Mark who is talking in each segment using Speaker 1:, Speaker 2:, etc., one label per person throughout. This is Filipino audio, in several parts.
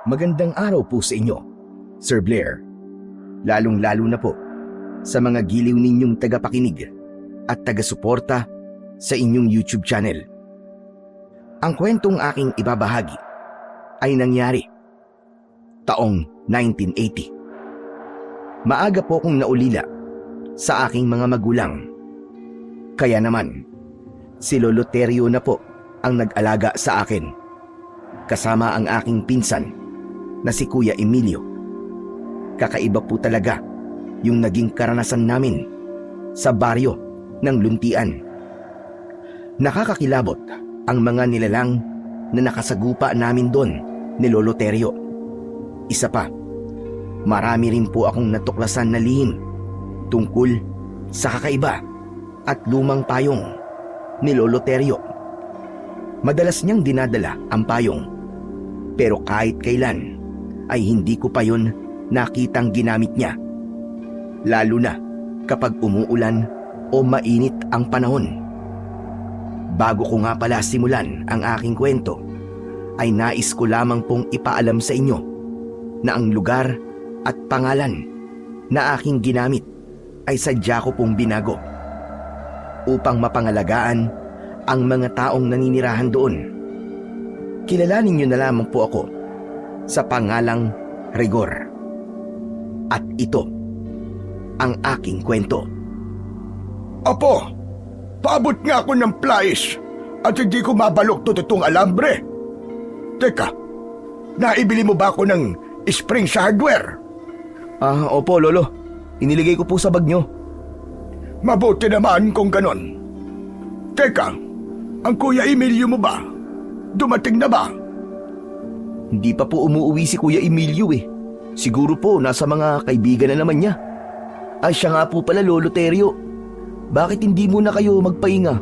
Speaker 1: Magandang araw po sa inyo, Sir Blair. Lalong-lalo na po sa mga giliw ninyong tagapakinig at taga-suporta sa inyong YouTube channel. Ang kwentong aking ibabahagi ay nangyari taong 1980. Maaga po akong naulila sa aking mga magulang. Kaya naman, si Lolo Terio na po ang nag-alaga sa akin, kasama ang aking pinsan na si Kuya Emilio. Kakaiba po talaga yung naging karanasan namin sa baryo ng Luntian. Nakakakilabot ang mga nilalang na nakasagupa namin doon ni Lolo Terio. Isa pa, marami rin po akong natuklasan na lihim tungkol sa kakaiba at lumang payong ni Lolo Terio. Madalas niyang dinadala ang payong, pero kahit kailan ay hindi ko pa yun nakitang ginamit niya. Lalo na kapag umuulan o mainit ang panahon. Bago ko nga pala simulan ang aking kwento, ay nais ko lamang pong ipaalam sa inyo na ang lugar at pangalan na aking ginamit ay sadya ko pong binago upang mapangalagaan ang mga taong naninirahan doon. Kilalanin niyo na lamang po ako sa pangalang Rigor. At ito ang aking kwento.
Speaker 2: Apo, paabot nga ako ng plies at hindi ko mabaluktot itong alambre. Teka, naibili mo ba ako ng spring sa hardware?
Speaker 1: Opo, Lolo. Iniligay ko po sa bag nyo.
Speaker 2: Mabuti naman kung ganon. Teka, ang Kuya Emilio mo ba? Dumating na ba?
Speaker 1: Hindi pa po umuwi si Kuya Emilio eh. Siguro po nasa mga kaibigan na naman niya. Ay siya nga po pala, Lolo Terio. Bakit hindi muna kayo magpahinga?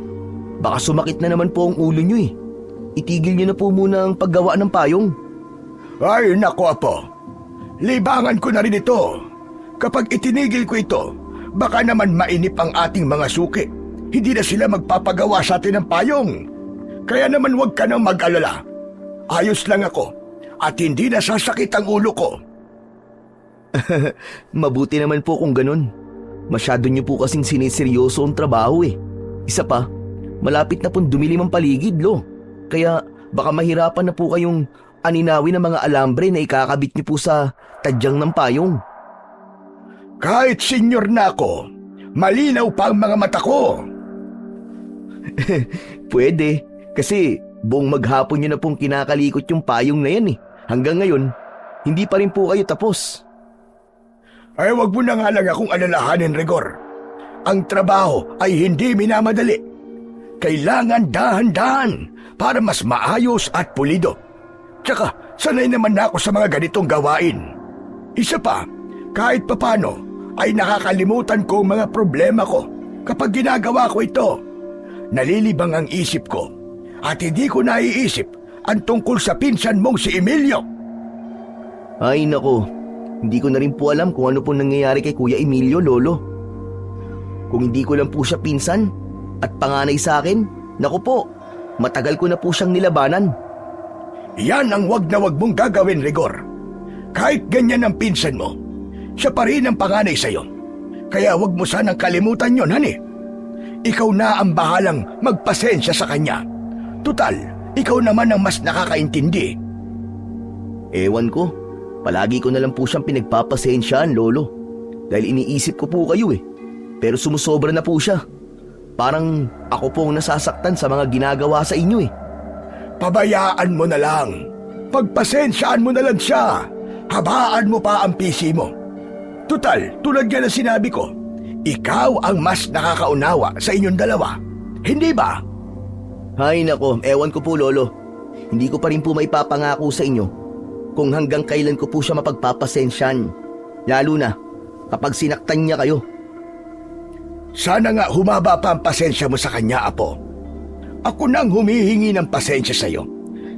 Speaker 1: Baka sumakit na naman po ang ulo nyo eh. Itigil nyo na po muna ang paggawa ng payong.
Speaker 2: Ay, nako Apo. Libangan ko na rin ito. Kapag itinigil ko ito, baka naman mainip ang ating mga suki. Hindi na sila magpapagawa sa atin ng payong. Kaya naman huwag ka nang mag-alala. Ayos lang ako at hindi nasasakit ang ulo ko.
Speaker 1: Mabuti naman po kung ganun. Masyado nyo po kasing siniseryoso ang trabaho eh. Isa pa, malapit na pong dumilim ang paligid, Lo. Kaya baka mahirapan na po kayong aninawin ng mga alambre na ikakabit nyo po sa tadyang ng payong.
Speaker 2: Kahit senior na ako, malinaw pa ang mga mata ko.
Speaker 1: Pwede, kasi buong maghapon nyo na pong kinakalikot yung payong na yan eh. Hanggang ngayon, hindi pa rin po kayo tapos.
Speaker 2: Ay wag mo na nga lang akong alalahanin, Rigor. Ang trabaho ay hindi minamadali. Kailangan dahan-dahan para mas maayos at pulido. Tsaka sanay naman na ako sa mga ganitong gawain. Isa pa, kahit papano ay nakakalimutan ko ang mga problema ko kapag ginagawa ko ito. Nalilibang ang isip ko at hindi ko naiisip ang tungkol sa pinsan mong si Emilio.
Speaker 1: Ay nako, hindi ko na rin po alam kung ano po nangyayari kay Kuya Emilio, Lolo. Kung hindi ko lang po siya pinsan at panganay sa akin, naku po, matagal ko na po siyang nilabanan.
Speaker 2: Yan ang wag na wag mong gagawin, Rigor. Kahit ganyan ang pinsan mo, siya pa rin ang panganay sa'yo. Kaya wag mo sanang kalimutan yon, hani. Ikaw na ang bahalang magpasensya sa kanya. Tutal, ikaw naman ang mas nakakaintindi.
Speaker 1: Ewan ko, palagi ko na lang po siyang pinagpapasensyaan, Lolo. Dahil iniisip ko po kayo eh. Pero sumusobra na po siya. Parang ako po ang nasasaktan sa mga ginagawa sa inyo eh.
Speaker 2: Pabayaan mo na lang. Pagpasensyaan mo na lang siya. Habaan mo pa ang PC mo. Tutal, tulad nga na sinabi ko, ikaw ang mas nakakaunawa sa inyong dalawa. Hindi ba?
Speaker 1: Hay nako, ewan ko po, Lolo. Hindi ko pa rin po maipapangako sa inyo kung hanggang kailan ko po siya mapagpapasensyan. Lalo na kapag sinaktan niya kayo.
Speaker 2: Sana nga humaba pa ang pasensya mo sa kanya, Apo. Ako nang humihingi ng pasensya sa iyo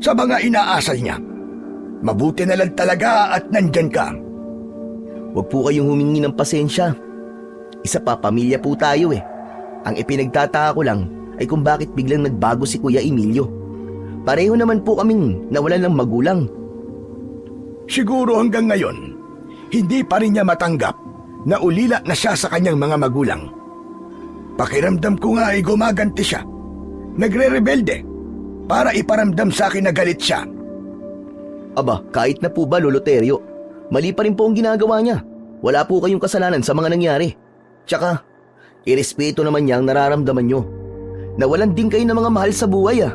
Speaker 2: sa mga inaasal niya. Mabuti na lang talaga at nandyan ka.
Speaker 1: Huwag po kayong humingi ng pasensya. Isa pa, pamilya po tayo eh. Ang ipinagtataka ko lang ay kung bakit biglang nagbago si Kuya Emilio. Pareho naman po kaming nawalan ng magulang.
Speaker 2: Siguro hanggang ngayon, hindi pa rin niya matanggap na ulila na siya sa kanyang mga magulang. Pakiramdam ko nga ay gumaganti siya. Nagre-rebelde para iparamdam sa akin na galit siya.
Speaker 1: Aba, kahit na po ba, Lolo Terio, mali pa rin po ang ginagawa niya. Wala po kayong kasalanan sa mga nangyari. Tsaka, irespeto naman niya ang nararamdaman niyo. Nawalan din kayo ng mga mahal sa buhay ah.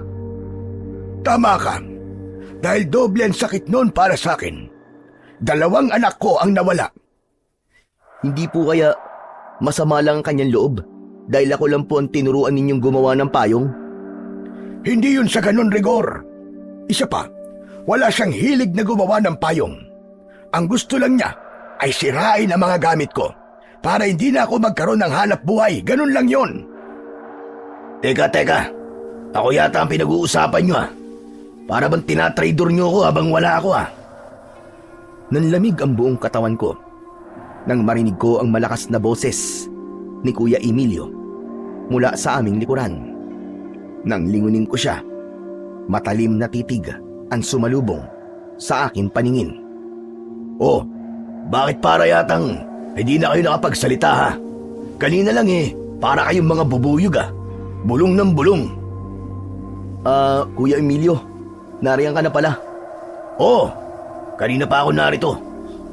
Speaker 2: Tama ka. Dahil doble ang sakit noon para sa akin. 2 anak ko ang nawala.
Speaker 1: Hindi po kaya masama lang ang kanyang loob dahil ako lang po ang tinuruan ninyong gumawa ng payong?
Speaker 2: Hindi yun sa ganun, Rigor. Isa pa, wala siyang hilig na gumawa ng payong. Ang gusto lang niya ay sirain ang mga gamit ko para hindi na ako magkaroon ng hanap buhay. Ganun lang yun. Teka. Ako yata ang pinag-uusapan niyo ah. Para bang tinatraidor niyo ako habang wala ako ah.
Speaker 1: Nanlamig ang buong katawan ko nang marinig ko ang malakas na boses ni Kuya Emilio mula sa aming likuran. Nang lingunin ko siya, matalim na titig ang sumalubong sa akin paningin.
Speaker 2: Oh, bakit para yatang hindi na kayo nakapagsalita ha? Kanina lang para kayong mga bubuyog ah. Bulong ng bulong.
Speaker 1: Kuya Emilio, nariyan ka na pala.
Speaker 2: Oh, kanina pa ako narito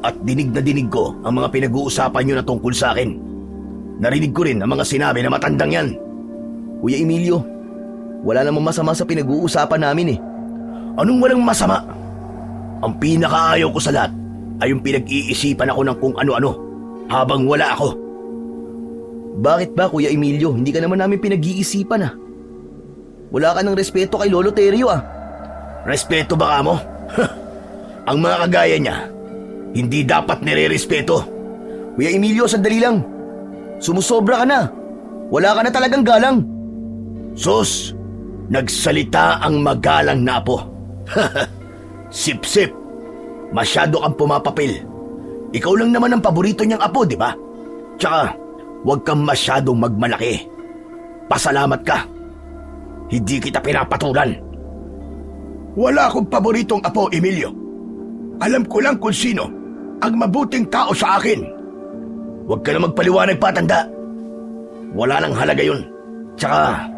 Speaker 2: at dinig na dinig ko ang mga pinag-uusapan nyo na tungkol sa akin. Narinig ko rin ang mga sinabi na matandang yan.
Speaker 1: Kuya Emilio, wala namang masama sa pinag-uusapan namin eh.
Speaker 2: Anong walang masama? Ang pinakaayaw ko sa lahat ay yung pinag-iisipan ako ng kung ano-ano habang wala ako.
Speaker 1: Bakit ba, Kuya Emilio? Hindi ka naman namin pinag-iisipan ah. Wala ka ng respeto kay Lolo Terio ah.
Speaker 2: Respeto ba ka mo? Ang mga kagaya niya, hindi dapat nire-respeto.
Speaker 1: Kuya Emilio, sandali lang. Sumusobra ka na. Wala ka na talagang galang.
Speaker 2: Sus, nagsalita ang magalang na apo. Sip-sip, masyado kang pumapapil. Ikaw lang naman ang paborito niyang apo, di ba? Tsaka, huwag kang masyadong magmalaki. Pasalamat ka. Hindi kita pinapatulan. Wala akong paboritong apo, Emilio. Alam ko lang kung sino ang mabuting tao sa akin. Huwag ka na magpaliwanag pa, tanda. Wala nang halaga yun. Tsaka,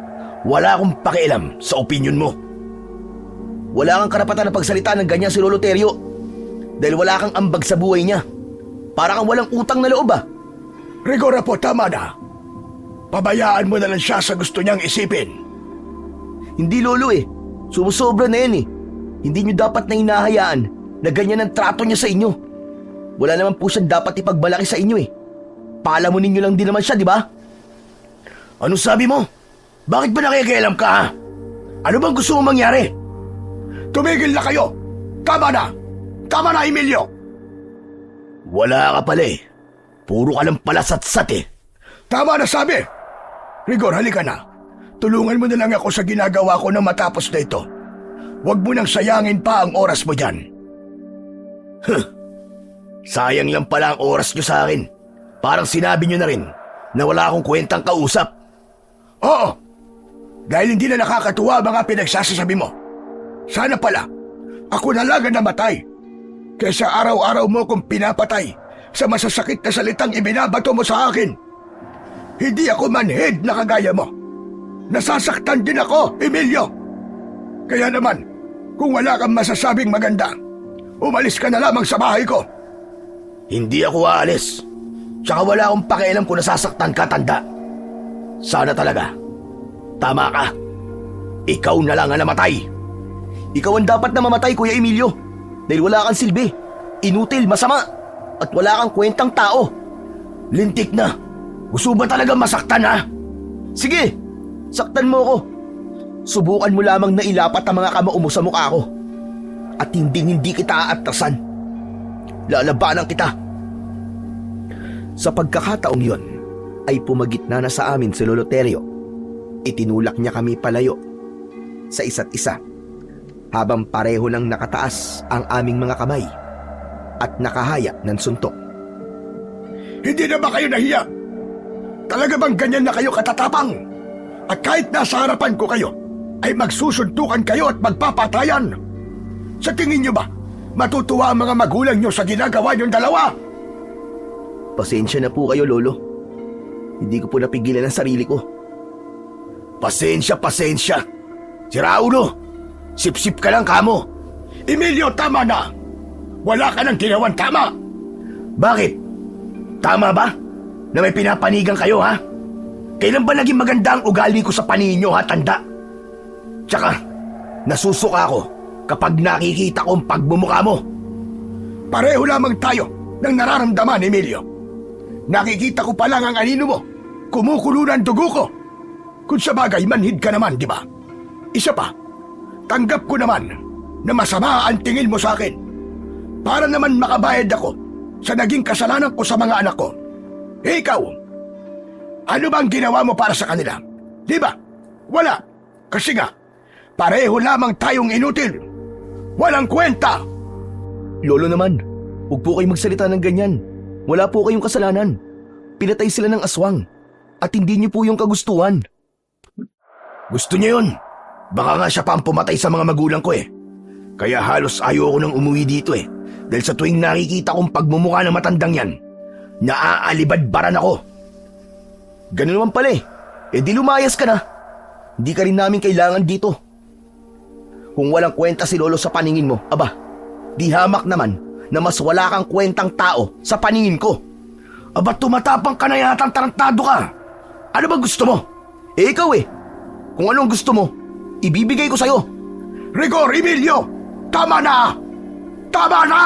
Speaker 2: wala akong pakialam sa opinyon mo.
Speaker 1: Wala kang karapatan na pagsalita ng ganyan si Lolo Terio. Dahil wala kang ambag sa buhay niya. Para kang walang utang na loob ah.
Speaker 2: Rigor po, tama na. Pabayaan mo na lang siya sa gusto niyang isipin.
Speaker 1: Hindi, Lolo eh. Sumusobra na yan eh. Hindi niyo dapat na hinahayaan na ganyan ang trato niya sa inyo. Wala naman po siya dapat ipagbalaki sa inyo eh. Palamunin niyo lang din naman siya, di ba?
Speaker 2: Ano sabi mo? Bakit ba nakikialam ka ha? Ano bang gusto mong mangyari? Tumigil na kayo! Tama na! Tama na, Emilio! Wala ka pala eh. Puro ka lang palasatsat eh. Tama na sabi! Rigor, halika na. Tulungan mo na lang ako sa ginagawa ko na matapos na ito. Huwag mo nang sayangin pa ang oras mo dyan. Sayang lang pala ang oras nyo sa akin. Parang sinabi nyo na rin na wala akong kwentang kausap. Oo, dahil hindi na nakakatuwa ang mga pinagsasasabi mo. Sana pala, ako na lang ang namatay. Kaysa araw-araw mo kong pinapatay sa masasakit na salitang ibinabato mo sa akin. Hindi ako manhid na kagaya mo. Nasasaktan din ako, Emilio. Kaya naman, kung wala kang masasabing maganda, umalis ka na lamang sa bahay ko. Hindi ako aalis. Tsaka wala akong pakialam kung nasasaktan ka, tanda. Sana talaga. Tama ka. Ikaw na lang ang namatay.
Speaker 1: Ikaw ang dapat na mamatay, Kuya Emilio. Dahil wala kang silbi. Inutil, masama. At wala kang kwentang tao.
Speaker 2: Lintik na. Gusto ba talaga masaktan ha?
Speaker 1: Sige, saktan mo ako. Subukan mo lamang na ilapat ang mga kamao mo sa mukha ko. At hindi kita aatrasan. Lalabanan kita. Sa pagkakataong yon, ay pumagitna na sa amin si Lolo Terio. Itinulak niya kami palayo sa isa't isa habang pareho nang nakataas ang aming mga kamay at nakahaya ng suntok.
Speaker 2: Hindi na ba kayo nahiya? Talaga bang ganyan na kayo katatapang? At kahit nasa harapan ko kayo, ay magsusuntukan kayo at magpapatayan? Sa tingin niyo ba, Matutuwa ang mga magulang nyo sa ginagawa nyong dalawa.
Speaker 1: Pasensya na po kayo, Lolo. Hindi ko po napigilan ang sarili ko.
Speaker 2: Pasensya. Si Raulo, sip-sip ka lang kamo. Emilio, tama na. Wala ka nang ginawan tama. Bakit? Tama ba na may pinapanigan kayo, ha? Kailan ba naging maganda ang ugali ko sa paningin nyo, ha, tanda? Tsaka, nasusuka ako kapag nakikita ko ang pagmumukha mo. Pareho lamang tayo ng nararamdaman, Emilio. Nakikita ko pa lang ang anino mo. Kumukulo ng dugo ko. Kung sa bagay, manhid ka naman, di ba? Isa pa, tanggap ko naman na masama ang tingin mo sa akin. Para naman makabayad ako sa naging kasalanan ko sa mga anak ko. Ikaw, ano bang ginawa mo para sa kanila? Di ba? Wala. Kasi nga, pareho lamang tayong inutil. Walang kwenta.
Speaker 1: Lolo naman, huwag po kayong magsalita ng ganyan. Wala po kayong kasalanan. Pinatay sila ng aswang. At hindi niyo po yung kagustuhan.
Speaker 2: Gusto niya yun. Baka nga siya pa ang pumatay sa mga magulang ko eh. Kaya halos ayoko nang umuwi dito eh. Dahil sa tuwing nakikita kong pagmumukha ng matandang yan, naaalibadbaran ako.
Speaker 1: Ganun naman pala eh. Eh di lumayas ka na. Hindi ka rin namin kailangan dito. Kung walang kwenta si Lolo sa paningin mo, aba, di hamak naman na mas wala kang kwentang tao sa paningin ko.
Speaker 2: Aba, tumatapang ka na yatang tarantado ka. Ano ba gusto mo?
Speaker 1: Eh ikaw eh. Kung anong gusto mo, ibibigay ko sa'yo.
Speaker 2: Rigor, Emilio! Tama na! Tama na!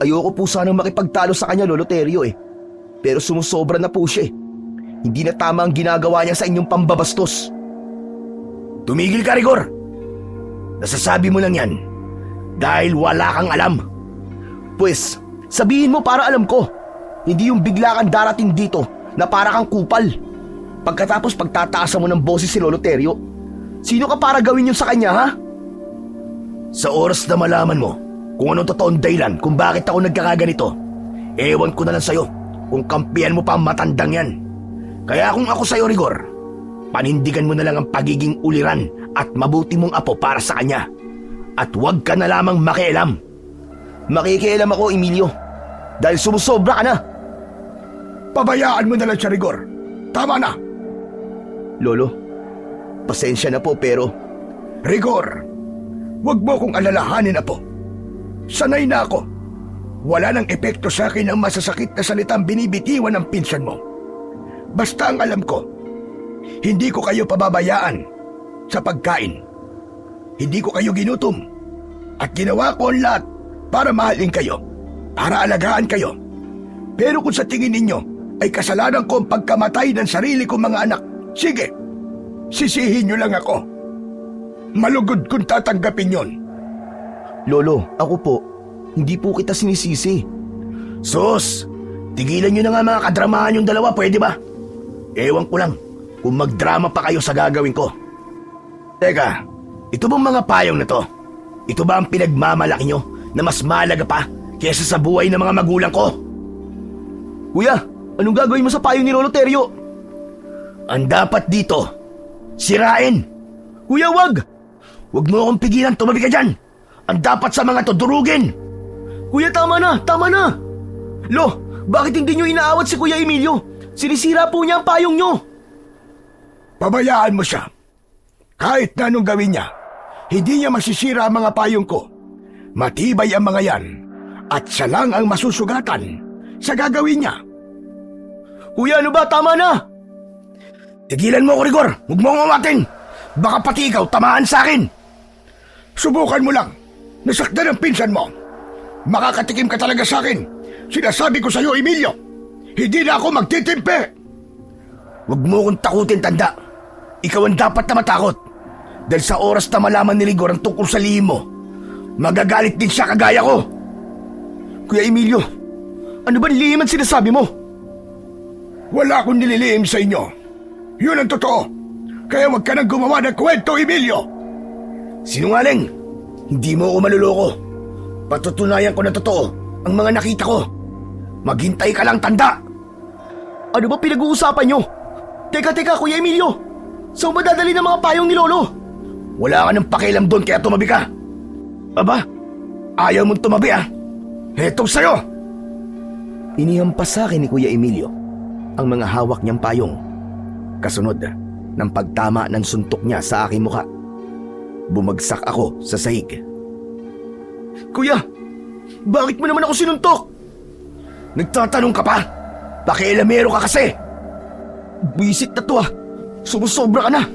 Speaker 1: Ayoko po sanang makipagtalo sa kanya, Lolo Terio eh. Pero sumusobra na po siya eh. Hindi na tama ang ginagawa niya sa inyong pambabastos.
Speaker 2: Tumigil ka, Rigor! Nasasabi mo lang yan dahil wala kang alam.
Speaker 1: Pues, sabihin mo para alam ko. Hindi yung bigla kang darating dito na para kang kupal. Pagkatapos pagtataasan mo ng boses si Lolo Terio. Sino ka para gawin yun sa kanya, ha?
Speaker 2: Sa oras na malaman mo kung anong totoong dahilan kung bakit ako nagkakaganito, ewan ko na lang sa'yo kung kampihan mo pa ang matandang yan. Kaya kung ako sa'yo, Rigor, panindigan mo na lang ang pagiging uliran at mabuti mong apo para sa kanya. At huwag ka na lamang makialam.
Speaker 1: Makikialam ako, Emilio. Dahil sumusobra ka na.
Speaker 2: Pabayaan mo na lang siya, Rigor. Tama na.
Speaker 1: Lolo, pasensya na po pero...
Speaker 2: Rigor, huwag mo kong alalahanin, apo. Sanay na ako. Wala nang epekto sa akin ang masasakit na salitang binibitiwan ng pinsan mo. Basta ang alam ko, hindi ko kayo pababayaan sa pagkain. Hindi ko kayo ginutom. At ginawa ko ang lahat para mahalin kayo, para alagaan kayo. Pero kung sa tingin ninyo ay kasalanan ko ang pagkamatay ng sarili kong mga anak, sige, sisihin nyo lang ako. Malugod kung tatanggapin yon.
Speaker 1: Lolo, ako po, hindi po kita sinisisi.
Speaker 2: Sus, tigilan nyo na nga mga kadramahan yung dalawa, pwede ba? Ewan ko lang kung magdrama pa kayo sa gagawin ko. Teka, ito bang mga payong na to? Ito ba ang pinagmamalaki nyo na mas mahalaga pa kaysa sa buhay ng mga magulang ko?
Speaker 1: Kuya, anong gagawin mo sa payong ni Lolo Terio?
Speaker 2: Ang dapat dito, sirain.
Speaker 1: Kuya, wag!
Speaker 2: Huwag mo akong pigilan, tumabi ka dyan. Ang dapat sa mga to, durugin.
Speaker 1: Kuya, tama na, tama na. Lo, bakit hindi nyo inaawat si Kuya Emilio? Sinisira po niya ang payong nyo.
Speaker 2: Pabayaan mo siya. Kahit na anong gawin niya, hindi niya masisira ang mga payong ko. Matibay ang mga yan. At siya lang ang masusugatan sa gagawin niya.
Speaker 1: Kuya, ano ba? Tama na!
Speaker 2: Tigilan mo ako, Rigor. Huwag mo akong awatin. Baka pati ikaw tamaan sa akin. Subukan mo lang. Nasaktan ang pinsan mo. Makakatikim ka talaga sa akin. Sinasabi ko sa'yo, Emilio. Hindi na ako magtitimpe. Huwag mo akong takutin, tanda. Ikaw ang dapat na matakot. Dahil sa oras na malaman ni Rigor ang tungkol sa lihim mo, magagalit din siya kagaya ko.
Speaker 1: Kuya Emilio, ano ba lihim ang sinasabi mo?
Speaker 2: Wala akong nililihim sa inyo. Yun ang totoo. Kaya huwag ka nang gumawa ng kwento, Emilio. Sinungaling. Hindi mo ako maluloko. Patutunayan ko na totoo ang mga nakita ko. Maghintay ka lang, tanda.
Speaker 1: Ano ba pinag-uusapan nyo? Teka, Kuya Emilio. Saan madadali ng mga payong ni Lolo?
Speaker 2: Wala ka ng pakialam doon kaya tumabi ka. Aba, Ayaw mong tumabi ah! Hetong sa'yo!
Speaker 1: Inihampas sa akin ni Kuya Emilio ang mga hawak niyang payong. Kasunod ng pagtama ng suntok niya sa aking muka. Bumagsak ako sa sahig.
Speaker 2: Kuya, bakit mo naman ako sinuntok? Nagtatanong ka pa? Pakialamero ka kasi! Bisit na to ah! Sumusobra ka na!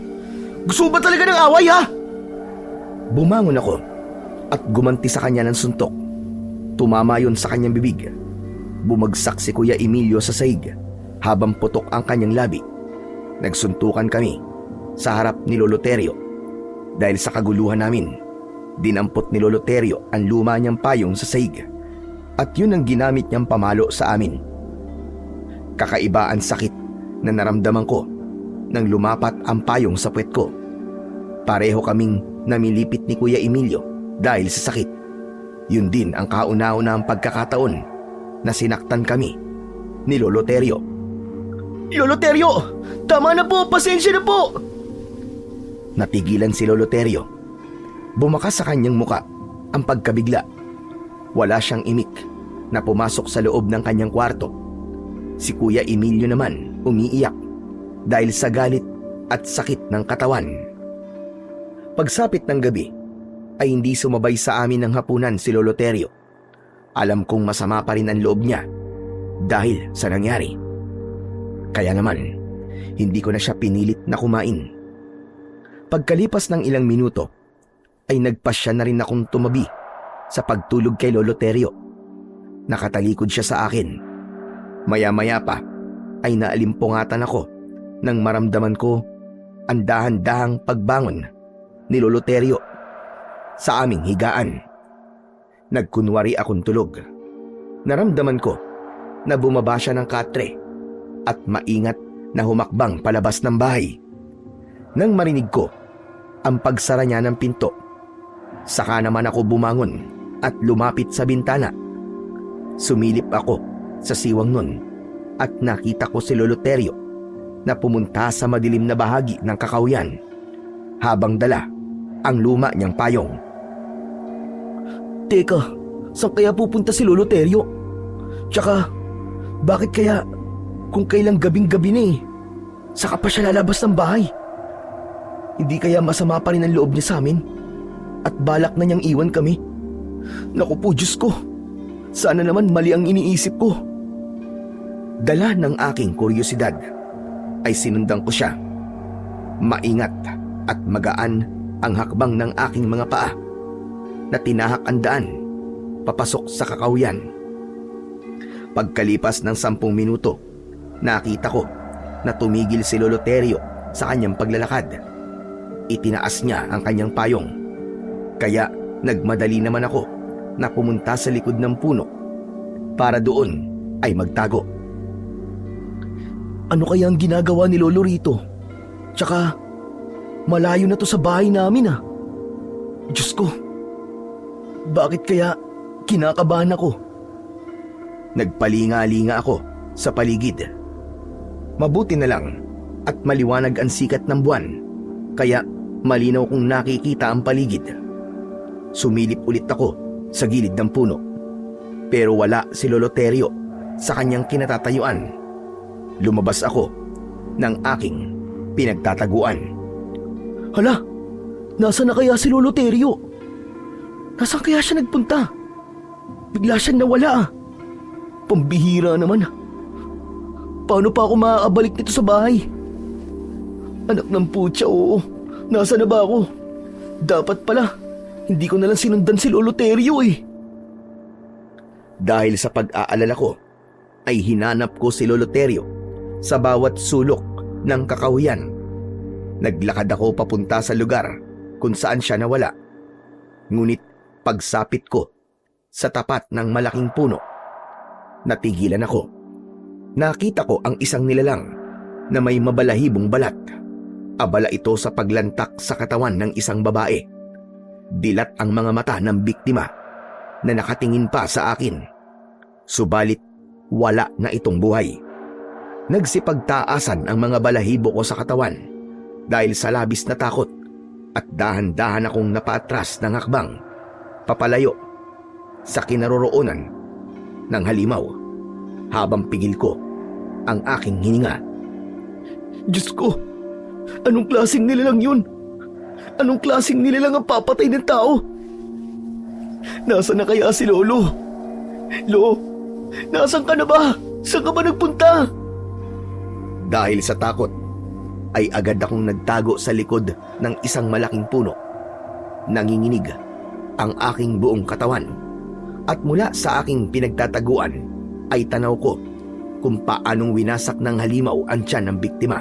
Speaker 2: Gusto mo ba talaga ng away ha?
Speaker 1: Bumangon ako at gumanti sa kanya ng suntok. Tumama yon sa kanyang bibig. Bumagsak si Kuya Emilio sa sahig habang putok ang kanyang labi. Nagsuntukan kami sa harap ni Lolo Terio. Dahil sa kaguluhan namin, dinampot ni Lolo Terio ang luma niyang payong sa sahig at yun ang ginamit niyang pamalo sa amin. Kakaiba ang sakit na naramdaman ko nang lumapat ang payong sa puwet ko. Pareho kaming namilipit ni Kuya Emilio dahil sa sakit. Yun din ang kauna-unahang pagkakataon na sinaktan kami ni Lolo Terio.
Speaker 2: Lolo Terio! Tama na po! Pasensya na po!
Speaker 1: Natigilan si Lolo Terio. Bumakas sa kanyang muka ang pagkabigla. Wala siyang imik na pumasok sa loob ng kanyang kwarto. Si Kuya Emilio naman umiiyak dahil sa galit at sakit ng katawan. Pagsapit ng gabi ay hindi sumabay sa amin ng hapunan si Lolo Terio. Alam kong masama pa rin ang loob niya dahil sa nangyari. Kaya naman, hindi ko na siya pinilit na kumain. Pagkalipas ng ilang minuto, ay nagpasya na rin akong tumabi sa pagtulog kay Lolo Terio. Nakatalikod siya sa akin. Maya-maya pa ay naalimpungatan ako nang maramdaman ko ang dahan-dahang pagbangon ni Lolo Terio sa aming higaan. Nagkunwari akong tulog. Naramdaman ko na bumaba siya ng katre at maingat na humakbang palabas ng bahay. Nang marinig ko ang pagsara niya ng pinto, saka naman ako bumangon at lumapit sa bintana. Sumilip ako sa siwang nun at nakita ko si Lolo Terio na pumunta sa madilim na bahagi ng kakauyan habang dala ang luma niyang payong.
Speaker 2: Teka, saan kaya pupunta si Lolo Terio? Tsaka, bakit kaya kung kailang gabing-gabi na saka pa siya lalabas ng bahay? Hindi kaya masama pa rin ang loob niya sa amin? At balak na niyang iwan kami? Naku po, Diyos ko! Sana naman mali ang iniisip ko.
Speaker 1: Dala ng aking kuryosidad ay sinundan ko siya. Maingat at magaan ang hakbang ng aking mga paa na tinahak ang daan papasok sa kakauyan. Pagkalipas ng 10 minuto, nakita ko na tumigil si Lolo Terio sa kanyang paglalakad. Itinaas niya ang kanyang payong. Kaya nagmadali naman ako na pumunta sa likod ng puno para doon ay magtago.
Speaker 2: Ano kaya ang ginagawa ni Lolo rito? Tsaka, malayo na to sa bahay namin ah. Diyos ko, bakit kaya kinakabahan ako?
Speaker 1: Nagpalinga-linga ako sa paligid. Mabuti na lang at maliwanag ang sikat ng buwan, kaya malinaw kong nakikita ang paligid. Sumilip ulit ako sa gilid ng puno, pero wala si Lolo Terio sa kanyang kinatatayuan. Lumabas ako ng aking pinagtataguan.
Speaker 2: Hala, nasa na kaya si Lolo Terio? Nasaan kaya siya nagpunta? Bigla siyang nawala ah. Pambihira naman. Paano pa ako makakabalik nito sa bahay? Anak ng putya, oo. Nasa na ba ako? Dapat pala, hindi ko na lang sinundan si Lolo Terio eh.
Speaker 1: Dahil sa pag-aalala ko, ay hinanap ko si Lolo Terio sa bawat sulok ng kakahuyan. Naglakad ako papunta sa lugar kung saan siya nawala. Ngunit pagsapit ko sa tapat ng malaking puno, natigilan ako. Nakita ko ang isang nilalang na may mabalahibong balat. Abala ito sa paglantak sa katawan ng isang babae. Dilat ang mga mata ng biktima na nakatingin pa sa akin. Subalit wala na itong buhay. Nagsipagtaasan ang mga balahibo ko sa katawan dahil sa labis na takot at dahan-dahan akong napaatras ng hakbang papalayo sa kinaroroonan ng halimaw habang pigil ko ang aking hininga.
Speaker 3: Diyos ko, anong klaseng nilalang yun? Anong klaseng nilalang ang papatay ng tao? Nasaan na kaya si Lolo? Lo, nasaan ka na ba? Saan ka ba nagpunta?
Speaker 1: Dahil sa takot, ay agad akong nagtago sa likod ng isang malaking puno. Nanginginig ang aking buong katawan at mula sa aking pinagtataguan ay tanaw ko kung paanong winasak ng halimaw ang tiyan ng biktima.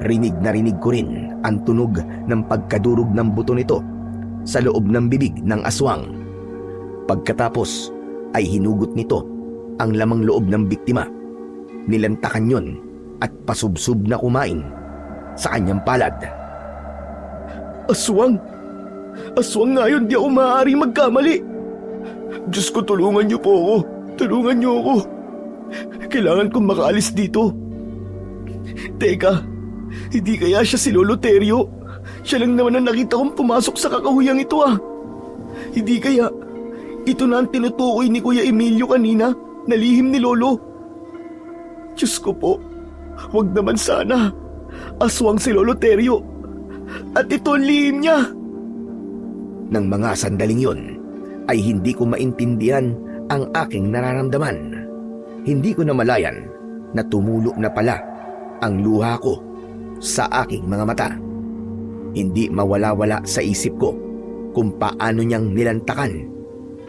Speaker 1: Rinig na rinig ko rin ang tunog ng pagkadurog ng buto nito sa loob ng bibig ng aswang. Pagkatapos ay hinugot nito ang lamang loob ng biktima. Nilantakan yon at pasubsob na kumain sa kanyang palad.
Speaker 3: Aswang! Aswang nga yun, di ako maaaring magkamali. Diyos ko, tulungan niyo po ako. Tulungan niyo ako. Kailangan kong makaalis dito. Teka, hindi kaya siya si Lolo Terio? Siya lang naman ang nakita kong pumasok sa kakahuyang ito ah. Hindi kaya ito na ang tinutukoy ni Kuya Emilio kanina na lihim ni Lolo? Diyos ko po, huwag naman sana. Aswang si Lolo Terio. At ito ang lihim niya.
Speaker 1: Nang mga sandaling yon, ay hindi ko maintindihan ang aking nararamdaman. Hindi ko namalayan na tumulo na pala ang luha ko sa aking mga mata. Hindi mawala-wala sa isip ko kung paano niyang nilantakan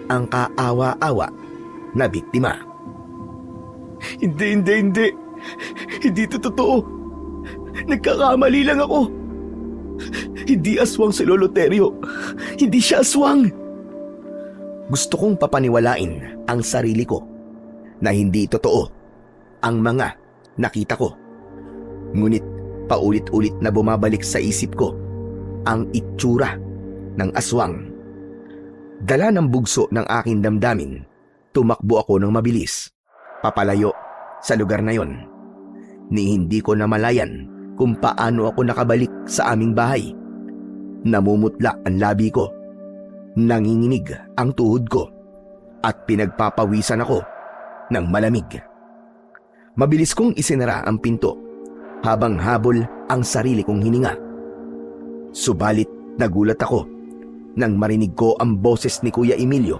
Speaker 1: ang kaawa-awa na biktima.
Speaker 3: Hindi. Hindi ito totoo. Nagkakamali lang ako. Hindi aswang si Lolo Terio. Hindi siya aswang.
Speaker 1: Gusto kong papaniwalain ang sarili ko na hindi totoo ang mga nakita ko. Ngunit paulit-ulit na bumabalik sa isip ko ang itsura ng aswang. Dala ng bugso ng aking damdamin, tumakbo ako ng mabilis, papalayo sa lugar na yon. Ni hindi ko namalayan kung paano ako nakabalik sa aming bahay. Namumutla ang labi ko, nanginginig ang tuhod ko, at pinagpapawisan ako ng malamig. Mabilis kong isinara ang pinto habang habol ang sarili kong hininga. Subalit nagulat ako nang marinig ko ang boses ni Kuya Emilio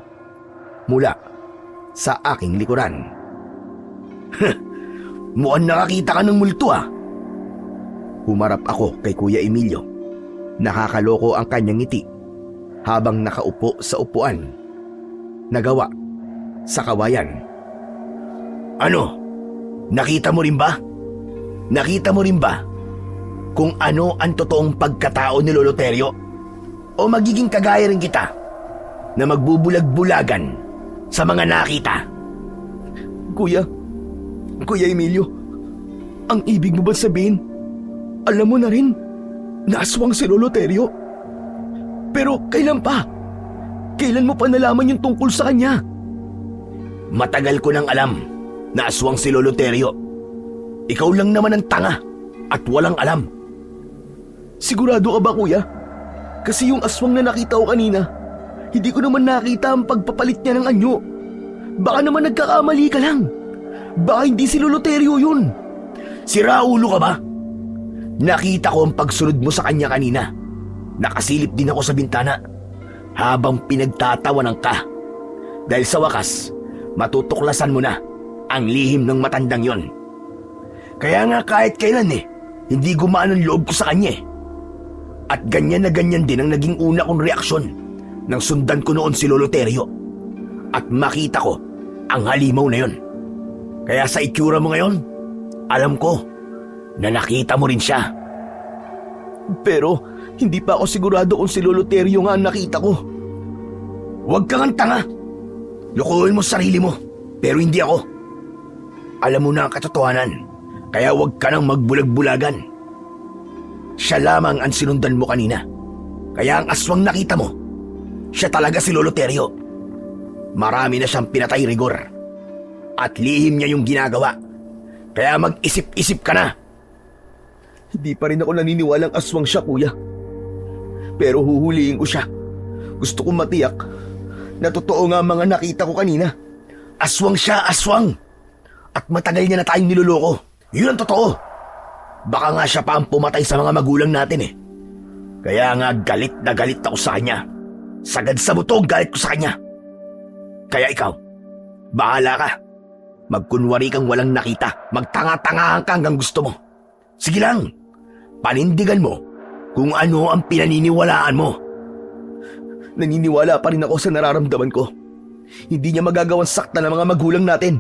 Speaker 1: mula sa aking likuran.
Speaker 2: Mukhang nakakita ka ng multo ah.
Speaker 1: Humarap ako kay Kuya Emilio. Nakakaloko ang kanyang ngiti habang nakaupo sa upuan nagawa sa kawayan.
Speaker 2: Ano? Nakita mo rin ba? Nakita mo rin ba kung ano ang totoong pagkatao ni Lolo Terio? O magiging kagaya rin kita na magbubulag-bulagan sa mga nakita?
Speaker 3: Kuya Emilio, ang ibig mo ba sabihin, alam mo na rin na aswang si Lolo Terio? Pero kailan pa? Kailan mo pa nalaman yung tungkol sa kanya?
Speaker 2: Matagal ko nang alam na aswang si Lolo Terio. Ikaw lang naman ang tanga at walang alam.
Speaker 3: Sigurado ka ba, kuya? Kasi yung aswang na nakita ko kanina, hindi ko naman nakita ang pagpapalit niya ng anyo. Baka naman nagkakamali ka lang. Baka hindi si Lolo Terio yun.
Speaker 2: Sira ulo ka ba? Nakita ko ang pagsunod mo sa kanya kanina. Nakasilip din ako sa bintana habang pinagtatawanan ka. Dahil sa wakas, matutuklasan mo na ang lihim ng matandang yon. Kaya nga kahit kailan hindi gumaan ang loob ko sa kanya eh. At ganyan na ganyan din ang naging una kong reaksyon nang sundan ko noon si Lolo Terio at makita ko ang halimaw na yon. Kaya sa itsura mo ngayon, alam ko na nakita mo rin siya.
Speaker 3: Pero hindi pa ako sigurado kung si Lolo Terio nga ang nakita ko.
Speaker 2: Huwag kang tanga. Lukuhin mo sarili mo, pero hindi ako. Alam mo na ang katotohanan, kaya huwag ka nang magbulag-bulagan. Siya lamang ang sinundan mo kanina. Kaya ang aswang nakita mo, siya talaga si Lolo Terio. Marami na siyang pinatay, Rigor. At lihim niya yung ginagawa. Kaya mag-isip-isip ka na.
Speaker 3: Hindi pa rin ako naniniwalang aswang siya, kuya. Pero huhulihin ko siya. Gusto kong matiyak na totoo nga ang mga nakita ko kanina.
Speaker 2: Aswang siya, aswang! At matagal niya na tayong niloloko. Yun ang totoo. Baka nga siya pa ang pumatay sa mga magulang natin eh. Kaya nga galit na galit ako sa kanya. Sagad sa buto galit ko sa kanya. Kaya ikaw, bahala ka. Magkunwari kang walang nakita. Magtanga-tangahan ka hanggang gusto mo. Sige lang, panindigan mo kung ano ang pinaniniwalaan mo.
Speaker 3: Naniniwala pa rin ako sa nararamdaman ko. Hindi niya magagawang sakta ng mga magulang natin.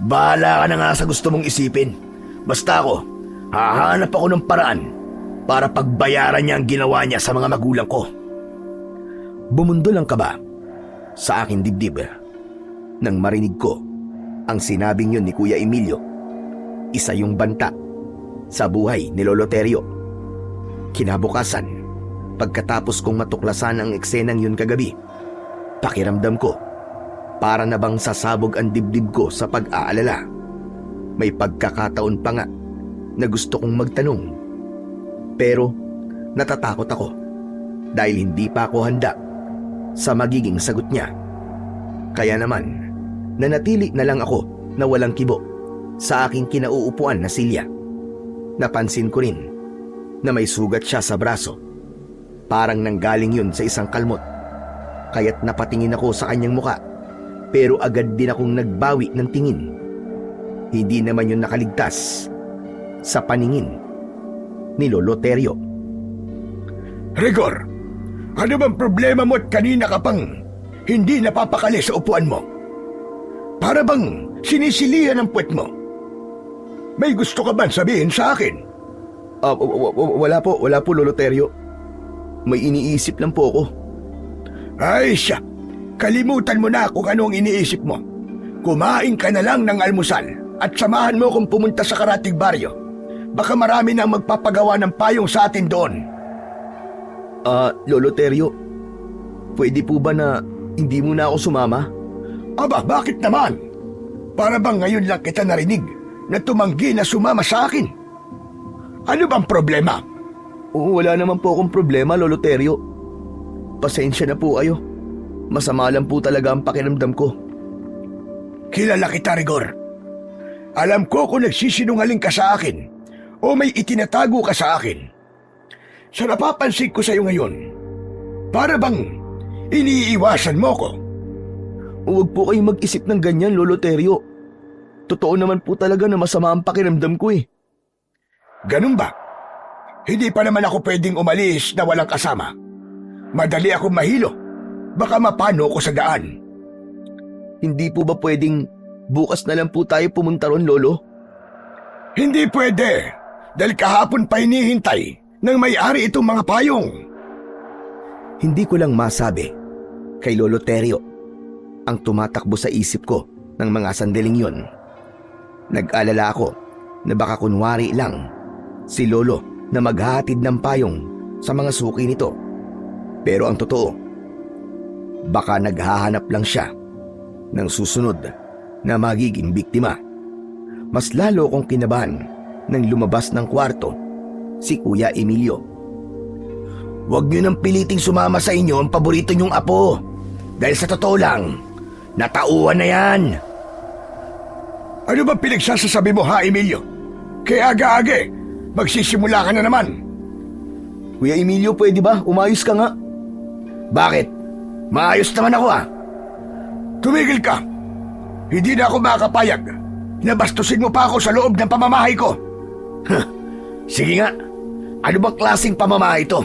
Speaker 2: Bahala ka na nga sa gusto mong isipin. Basta ako, hahanap ako ng paraan para pagbayaran niya ang ginawa niya sa mga magulang ko.
Speaker 1: Bumundol ang kaba sa aking dibdib nang marinig ko ang sinabing yun ni Kuya Emilio. Isa yung banta sa buhay ni Lolo Terio. Kinabukasan, pagkatapos kong matuklasan ang eksenang yun kagabi, pakiramdam ko para na bang sasabog ang dibdib ko sa pag-aalala. May pagkakataon pa nga na gusto kong magtanong, pero natatakot ako dahil hindi pa ako handa sa magiging sagot niya. Kaya naman, nanatili na lang ako na walang kibo sa aking kinauupuan na silya. Napansin ko rin na may sugat siya sa braso. Parang nanggaling yun sa isang kalmot. Kaya't napatingin ako sa kanyang muka, pero agad din akong nagbawi ng tingin. Hindi naman yun nakaligtas sa paningin ni Lolo Terio.
Speaker 2: Rigor, ano bang problema mo at kanina ka pang hindi napapakali sa upuan mo? Para bang sinisilihan ang puwet mo? May gusto ka ba sabihin sa akin?
Speaker 3: Wala po Lolo Terio. May iniisip lang po ako.
Speaker 2: Ay siya, kalimutan mo na kung ano ang iniisip mo. Kumain ka na lang ng almusal at samahan mo kung pumunta sa Karatig Baryo. Baka marami nang magpapagawa ng payong sa atin doon.
Speaker 3: Lolo Terio, pwede po ba na hindi mo na ako sumama?
Speaker 2: Aba, bakit naman? Para bang ngayon lang kita narinig na tumanggi na sumama sa akin? Ano bang problema?
Speaker 3: Wala naman po akong problema, Lolo Terio. Pasensya na po kayo. Masama lang po talaga ang pakiramdam ko.
Speaker 2: Kilala kita, Rigor. Alam ko kung nagsisinungaling ka sa akin o may itinatago ka sa akin. Sa napapansin ko sa iyo ngayon, para bang iniiwasan mo ko?
Speaker 3: Huwag po kayong mag-isip ng ganyan, Lolo Terio. Totoo naman po talaga na masama ang pakiramdam ko eh.
Speaker 2: Ganun ba? Hindi pa naman ako pwedeng umalis na walang kasama. Madali akong mahilo. Baka mapano ko sa daan.
Speaker 3: Hindi po ba pwedeng bukas na lang po tayo pumunta ron, Lolo?
Speaker 2: Hindi pwede. Dahil kahapon pa hinihintay ng may-ari itong mga payong.
Speaker 1: Hindi ko lang masabi kay Lolo Terio ang tumatakbo sa isip ko ng mga sandaling yon. Nag-alala ako na baka kunwari lang si Lolo na maghahatid ng payong sa mga suki nito. Pero ang totoo, baka naghahanap lang siya ng susunod na magiging biktima. Mas lalo kong kinabahan nang lumabas ng kwarto si Kuya Emilio.
Speaker 2: Huwag niyo nang piliting sumama sa inyo ang paborito niyong apo. Dahil sa totoo lang, natauhan na yan. Ano ba pinagsasasabi mo ha, Emilio? Kaya aga-aga, magsisimula ka na naman.
Speaker 3: Kuya Emilio, pwede ba? Umayos ka nga.
Speaker 2: Bakit? Maayos naman ako ah. Tumigil ka. Hindi na ako makakapayag. Nabastusin mo pa ako sa loob ng pamamahay ko. Sige nga. Ano bang klaseng pamamahay ito?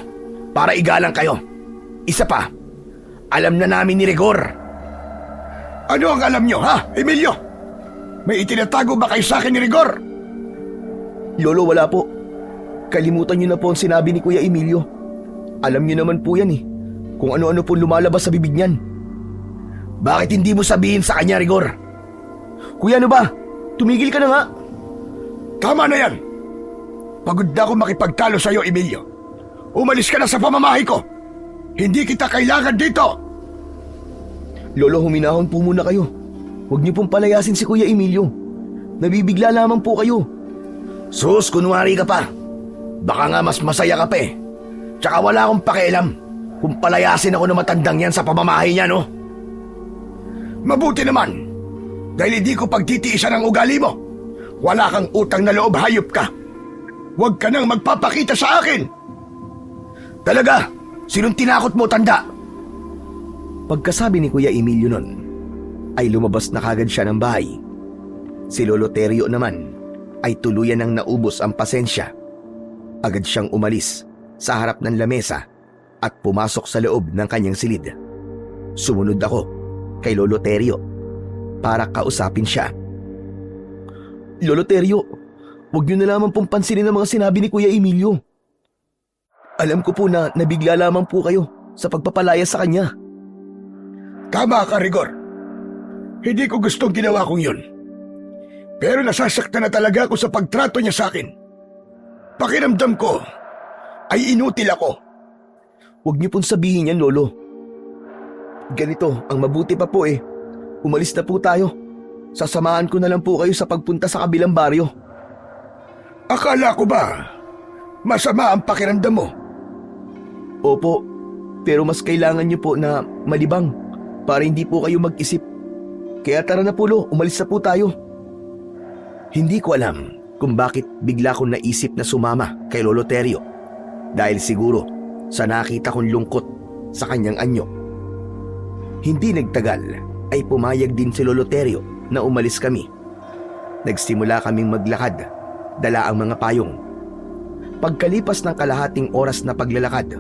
Speaker 2: Para igalang kayo. Isa pa, alam na namin ni Rigor. Ano ang alam nyo ha, Emilio? May itinatago ba kayo sa akin ni Rigor?
Speaker 3: Lolo, wala po. Kalimutan niyo na po ang sinabi ni Kuya Emilio. Alam niyo naman po yan eh, kung ano-ano po lumalabas sa bibig niyan.
Speaker 2: Bakit hindi mo sabihin sa kanya, Rigor?
Speaker 3: Kuya, ano ba? Tumigil ka na nga.
Speaker 2: Tama na yan. Pagod na ako makipagtalo sa iyo, Emilio. Umalis ka na sa pamamahay ko. Hindi kita kailangan dito.
Speaker 3: Lolo, huminahon po muna kayo. Huwag niyo pong palayasin si Kuya Emilio. Nabibigla lamang po kayo.
Speaker 2: Sus, kunwari ka pa. Baka nga mas masaya ka pa eh. Tsaka wala akong pakialam. kung palayasin ako ng matandang yan sa pamamahay niya, no? Mabuti naman, dahil hindi ko pagtitiisan ang ugali mo. Wala kang utang na loob, hayop ka. Huwag ka nang magpapakita sa akin. Talaga, sinong tinakot mo, tanda?
Speaker 1: Pagkasabi ni Kuya Emilio nun, ay lumabas na kagad siya ng bahay. Si Lolo Terio naman ay tuluyan nang naubos ang pasensya. Agad siyang umalis sa harap ng lamesa at pumasok sa loob ng kanyang silid. Sumunod ako kay Lolo Terio para kausapin siya. Lolo Terio, huwag niyo na lamang pong pansinin ang mga sinabi ni Kuya Emilio. Alam ko po na nabigla lamang po kayo sa pagpapalaya sa kanya.
Speaker 2: Tama ka, Rigor. Hindi ko gustong ginawa kong yun. Pero nasasaktan na talaga ako sa pagtrato niya sa akin. Pakiramdam ko ay inutil ako.
Speaker 1: Huwag niyo pong sabihin yan, Lolo. Ganito, ang mabuti pa po umalis na po tayo. Sasamahan ko na lang po kayo sa pagpunta sa kabilang baryo.
Speaker 2: Akala ko ba masama ang pakiramdam mo?
Speaker 1: Opo, pero mas kailangan niyo po na malibang para hindi po kayo mag-isip. Kaya tara na po, Lo, umalis na po tayo. Hindi ko alam kung bakit bigla kong naisip na sumama kay Lolo Terio. Dahil siguro sa nakita kong lungkot sa kanyang anyo. Hindi nagtagal ay pumayag din si Lolo Terio na umalis kami. Nagsimula kaming maglakad, dala ang mga payong. Pagkalipas ng kalahating oras na paglalakad,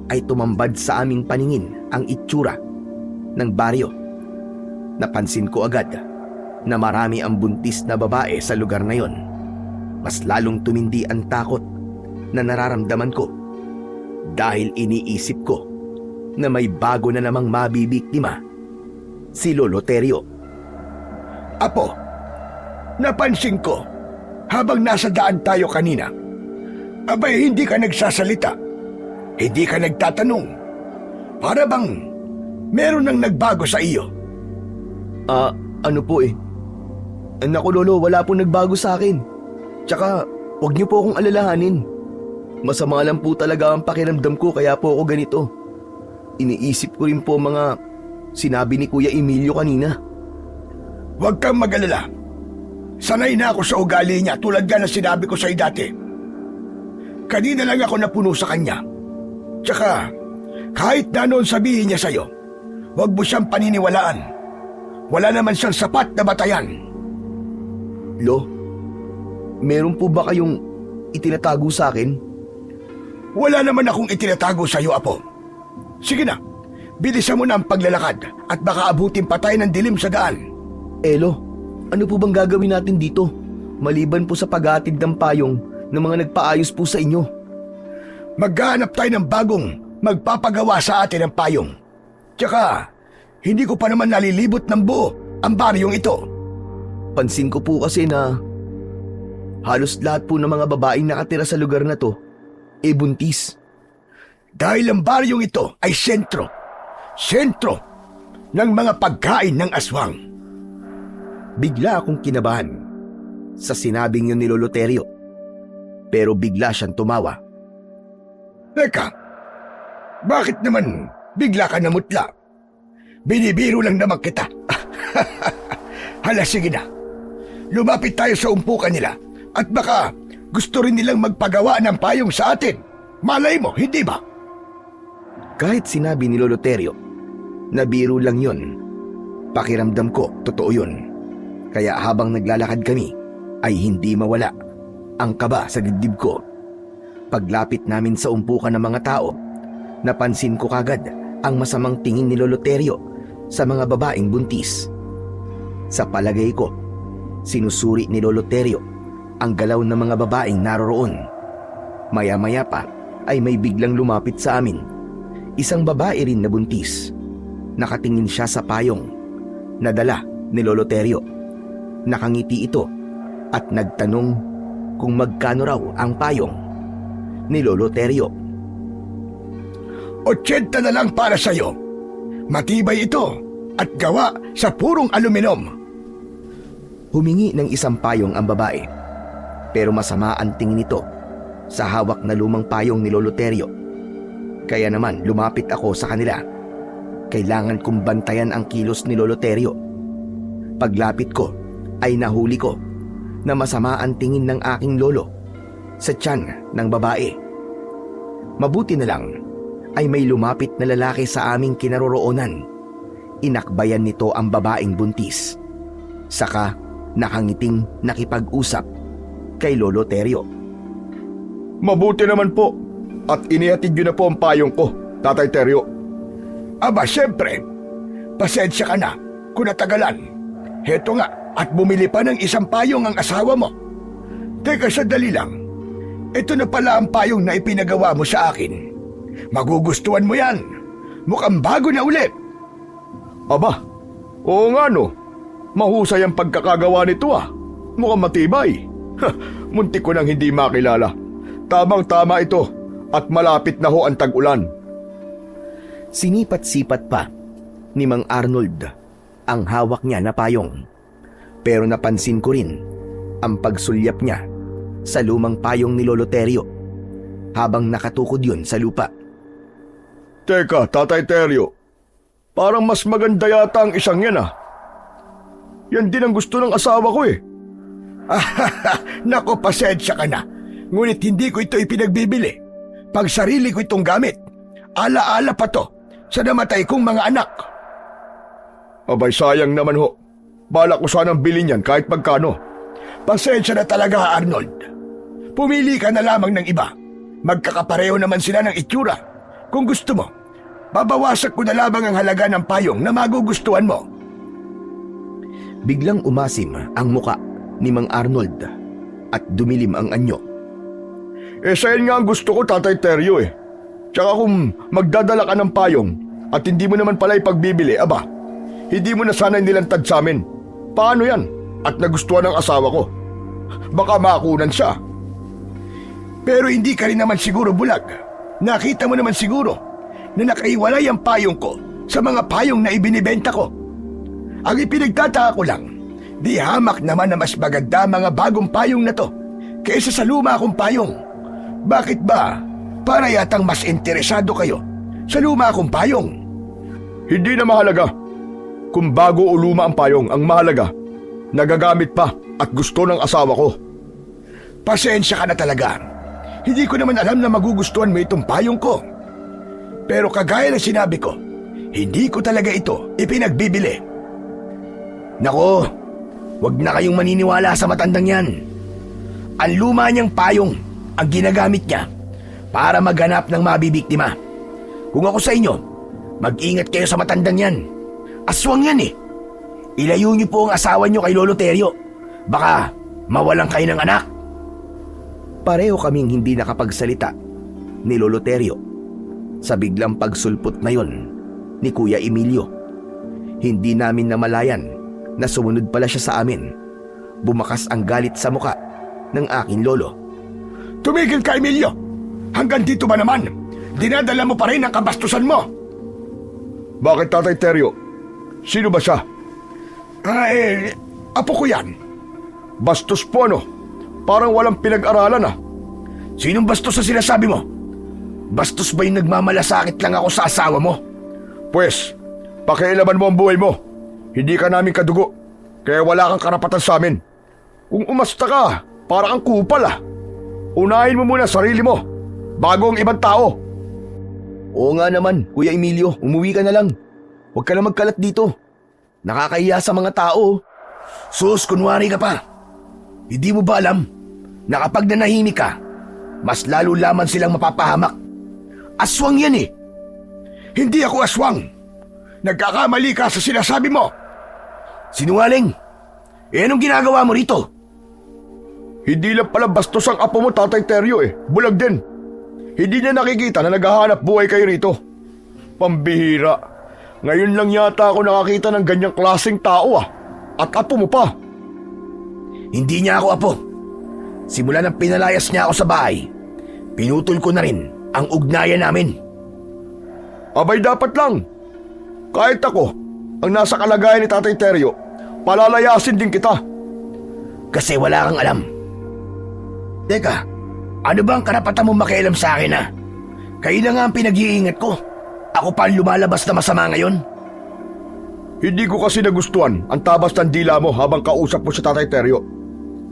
Speaker 1: ay tumambad sa aming paningin ang itsura ng baryo. Napansin ko agad na marami ang buntis na babae sa lugar na yon. Mas lalong tumindi ang takot na nararamdaman ko dahil iniisip ko na may bago na namang mabibiktima, si Lolo Terio.
Speaker 2: Apo, napansin ko habang nasa daan tayo kanina. Abay, hindi ka nagsasalita. Hindi ka nagtatanong. Para bang meron nang nagbago sa iyo?
Speaker 1: Ano po Naku Lolo, wala pong nagbago sa akin. Tsaka, huwag niyo po akong alalahanin. Masama lang po talaga ang pakiramdam ko kaya po ako ganito. Iniisip ko rin po mga sinabi ni Kuya Emilio kanina.
Speaker 2: Huwag kang mag-alala. Sanay na ako sa ugali niya tulad nga na sinabi ko sa'yo dati. Kanina lang ako napuno sa kanya. Tsaka, kahit na noon sabihin niya sa'yo, huwag mo siyang paniniwalaan. Wala naman siyang sapat na batayan.
Speaker 1: Lo, meron po ba kayong itinatago sa akin?
Speaker 2: Wala naman akong itinatago sa'yo, Apo. Sige na, bilisan mo na ang paglalakad at baka abutin pa tayo ng dilim sa daan.
Speaker 1: Lo, ano po bang gagawin natin dito? Maliban po sa paghatid ng payong ng mga nagpaayos po sa inyo.
Speaker 2: Maghahanap tayo ng bagong magpapagawa sa atin ng payong. Tsaka, hindi ko pa naman nalilibot ng buo ang baryong ito.
Speaker 1: Pansin ko po kasi na halos lahat po ng mga babaeng nakatira sa lugar na to buntis.
Speaker 2: Dahil ang baryong ito ay sentro ng mga pagkain ng aswang.
Speaker 1: Bigla akong kinabahan sa sinabing yun ni Lolo Terio. Pero bigla siyang tumawa.
Speaker 2: Teka, bakit naman bigla ka namutla? Binibiro lang naman kita. Hala, sige na. Lumapit tayo sa umpukan nila at baka gusto rin nilang magpagawa ng payong sa atin. Malay mo, hindi ba?
Speaker 1: Kahit sinabi ni Lolo Terio na biro lang yun, pakiramdam ko totoo yun. Kaya habang naglalakad kami ay hindi mawala ang kaba sa dibdib ko. Paglapit namin sa umpukan ng mga tao, napansin ko kagad ang masamang tingin ni Lolo Terio sa mga babaeng buntis. Sa palagay ko, sinusuri ni Lolo Terio ang galaw ng mga babaeng naroroon. Maya-maya pa ay may biglang lumapit sa amin. Isang babae rin na buntis. Nakatingin siya sa payong na dala ni Lolo Terio. Nakangiti ito at nagtanong kung magkano raw ang payong ni Lolo Terio.
Speaker 2: 80 na lang para sa'yo. Matibay ito at gawa sa purong aluminum.
Speaker 1: Humingi ng isang payong ang babae, pero masama ang tingin nito sa hawak na lumang payong ni Lolo Terio. Kaya naman lumapit ako sa kanila. Kailangan kong bantayan ang kilos ni Lolo Terio. Paglapit ko ay nahuli ko na masama ang tingin ng aking lolo sa tiyan ng babae. Mabuti na lang ay may lumapit na lalaki sa aming kinaroroonan. Inakbayan nito ang babaeng buntis. Saka nakangiting nakipag-usap kay Lolo Terio.
Speaker 3: Mabuti naman po at inihatid nyo na po ang payong ko, Tatay Terio.
Speaker 2: Aba, siyempre. Pasensya ka na kung natagalan. Heto nga, at bumili pa ng isang payong ang asawa mo. Teka, sandali lang. Ito na pala ang payong na ipinagawa mo sa akin. Magugustuhan mo yan. Mukhang bago na ulit.
Speaker 3: Aba, oo nga no. Mahusay ang pagkakagawa nito ah. Mukhang matibay. Muntik ko nang hindi makilala. Tamang-tama ito at malapit na ho ang tag-ulan.
Speaker 1: Sinipat-sipat pa ni Mang Arnold ang hawak niya na payong. Pero napansin ko rin ang pagsulyap niya sa lumang payong ni Lolo Terio habang nakatukod yun sa lupa.
Speaker 3: Teka, Tatay Terio. Parang mas maganda yata ang isang yan ah. Yan din ang gusto ng asawa ko eh.
Speaker 2: Nako, pasensya ka na. Ngunit hindi ko ito ipinagbibili. Pag sarili ko itong gamit, ala-ala pa to sa namatay kong mga anak.
Speaker 3: Abay, sayang naman ho. Balak ko sanang bilhin yan kahit magkano.
Speaker 2: Pasensya na talaga, Arnold. Pumili ka na lamang ng iba. Magkakapareho naman sila ng itsura. Kung gusto mo, babawasak ko na lamang ang halaga ng payong na magugustuhan mo.
Speaker 1: Biglang umasim ang muka ni Mang Arnold at dumilim ang anyo.
Speaker 3: Sayan nga ang gusto ko, Tatay Terio eh. Tsaka kung magdadala ka ng payong at hindi mo naman pala ipagbibili, aba, hindi mo na sana nilantad sa amin. Paano yan? At nagustuhan ng asawa ko. Baka makunan siya.
Speaker 2: Pero hindi ka rin naman siguro bulag. Nakita mo naman siguro na nakaiwalay ang payong ko sa mga payong na ibinibenta ko. Ang ipinagtataka ko lang, di hamak naman na mas maganda mga bagong payong na to kaysa sa luma kong payong. Bakit ba? Para yatang mas interesado kayo sa luma kong payong.
Speaker 3: Hindi na mahalaga kung bago o luma ang payong. Ang mahalaga, nagagamit pa at gusto ng asawa ko.
Speaker 2: Pasensya ka na talaga. Hindi ko naman alam na magugustuhan mo itong payong ko. Pero kagaya ng sinabi ko, hindi ko talaga ito ipinagbibili. Nako, wag na kayong maniniwala sa matandang yan. Ang luma niyang payong ang ginagamit niya para maghanap ng mabibiktima. Kung ako sa inyo, mag-ingat kayo sa matandang yan. Aswang yan eh. Ilayo niyo po ang asawa niyo kay Lolo Terio. Baka mawalan kayo ng anak.
Speaker 1: Pareho kaming hindi nakapagsalita ni Lolo Terio sa biglang pagsulpot na yon ni Kuya Emilio. Hindi namin namalayan na sumunod pala siya sa amin. Bumakas ang galit sa muka ng aking lolo.
Speaker 2: Tumigil ka, Emilio! Hanggang dito ba naman? Dinadala mo pa rin ang kabastusan mo!
Speaker 3: Bakit, Tatay Terio? Sino ba siya?
Speaker 2: Apo ko yan.
Speaker 3: Bastos po ano? Parang walang pinag-aralan ah.
Speaker 2: Sinong bastos sa sinasabi mo? Bastos ba yung nagmamalasakit lang ako sa asawa mo?
Speaker 3: Pwes, pakialaman mo ang buhay mo. Hindi ka namin kadugo, kaya wala kang karapatan sa amin. Kung umasta ka, para kang kupal ah. Unahin mo muna sarili mo, bago ang ibang tao.
Speaker 1: Oo nga naman, Kuya Emilio, umuwi ka na lang. Huwag ka na magkalat dito. Nakakahiya sa mga tao.
Speaker 2: Sus, kunwari ka pa. Hindi mo ba alam na kapag nanahimik ka, mas lalo lamang silang mapapahamak? Aswang yan eh. Hindi ako aswang. Nagkakamali ka sa sinasabi mo. Sinungaling. Anong ginagawa mo rito?
Speaker 3: Hindi lang pala bastos ang apo mo, Tatay Terio eh. Bulag din. Hindi niya nakikita na naghahanap buhay kayo rito. Pambihira. Ngayon lang yata ako nakakita ng ganyang klaseng tao ah. At apo mo pa.
Speaker 2: Hindi niya ako apo. Simula nang pinalayas niya ako sa bahay, pinutol ko na rin ang ugnayan namin.
Speaker 3: Abay dapat lang. Kahit ako, ang nasa kalagayan ni Tatay Terio, palalayasin din kita.
Speaker 2: Kasi wala kang alam. Teka, ano ba ang karapatan mo makialam sa akin ha? Kayo na nga ang pinag-iingat ko. Ako pa ang lumalabas na masama ngayon.
Speaker 3: Hindi ko kasi nagustuhan ang tabas ng dila mo habang kausap mo si Tatay Teryo.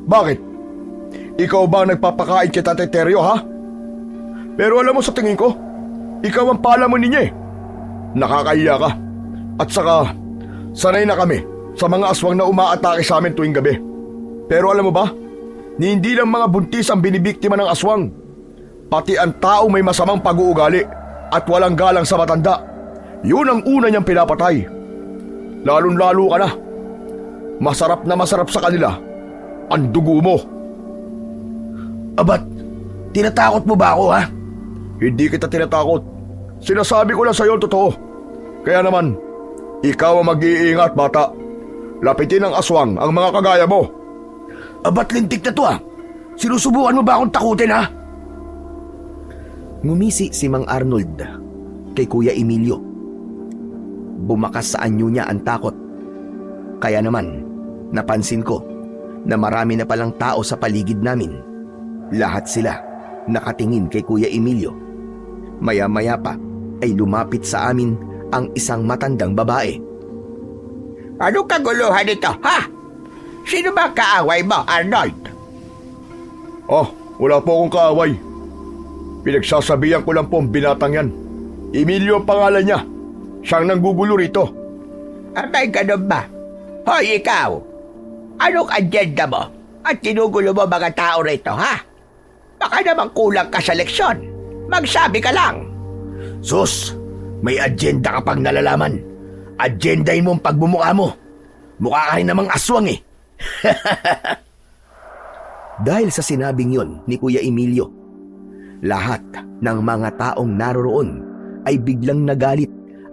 Speaker 3: Bakit? Ikaw ba ang nagpapakain kay Tatay Teryo, ha? Pero alam mo, sa tingin ko, ikaw ang palaman niya eh. Nakakahiya ka. At saka, sanay na kami sa mga aswang na umaatake sa amin tuwing gabi. Pero alam mo ba, hindi lang mga buntis ang binibiktima ng aswang. Pati ang tao may masamang pag-uugali at walang galang sa matanda. Yun ang una niyang pinapatay. Lalong-lalo ka na. Masarap sa kanila ang dugo mo.
Speaker 2: Abat, tinatakot mo ba ako, ha?
Speaker 3: Hindi kita tinatakot. Sinasabi ko lang sa'yo ang totoo. Kaya naman, ikaw ang mag-iingat, bata. Lapitin ng aswang ang mga kagaya mo.
Speaker 2: Abat, lintik na to, ha? Sinusubukan mo ba akong takutin, ha?
Speaker 1: Ngumisi si Mang Arnold kay Kuya Emilio. Bumakas sa anyo niya ang takot. Kaya naman, napansin ko na marami na palang tao sa paligid namin. Lahat sila nakatingin kay Kuya Emilio. Maya-maya pa ay lumapit sa amin ang isang matandang babae.
Speaker 4: Ano kaguluhan ito, ha? Sino ba kaaway mo, Arnold?
Speaker 3: Wala po akong kaaway. Pinagsasabihan ko lang po ang binatang yan. Emilio ang pangalan niya. Siyang nanggugulo rito.
Speaker 4: May ganun ba? Hoy, ikaw! Anong agenda mo? At tinugulo mo mga tao rito, ha? Baka naman kulang ka sa leksyon. Magsabi ka lang.
Speaker 2: Sus, may agenda ka pang nalalaman. Agendahin mo ang pagmumukha mo. Mukha ka rin namang aswang eh.
Speaker 1: Dahil sa sinabing yon ni Kuya Emilio, lahat ng mga taong naroroon ay biglang nagalit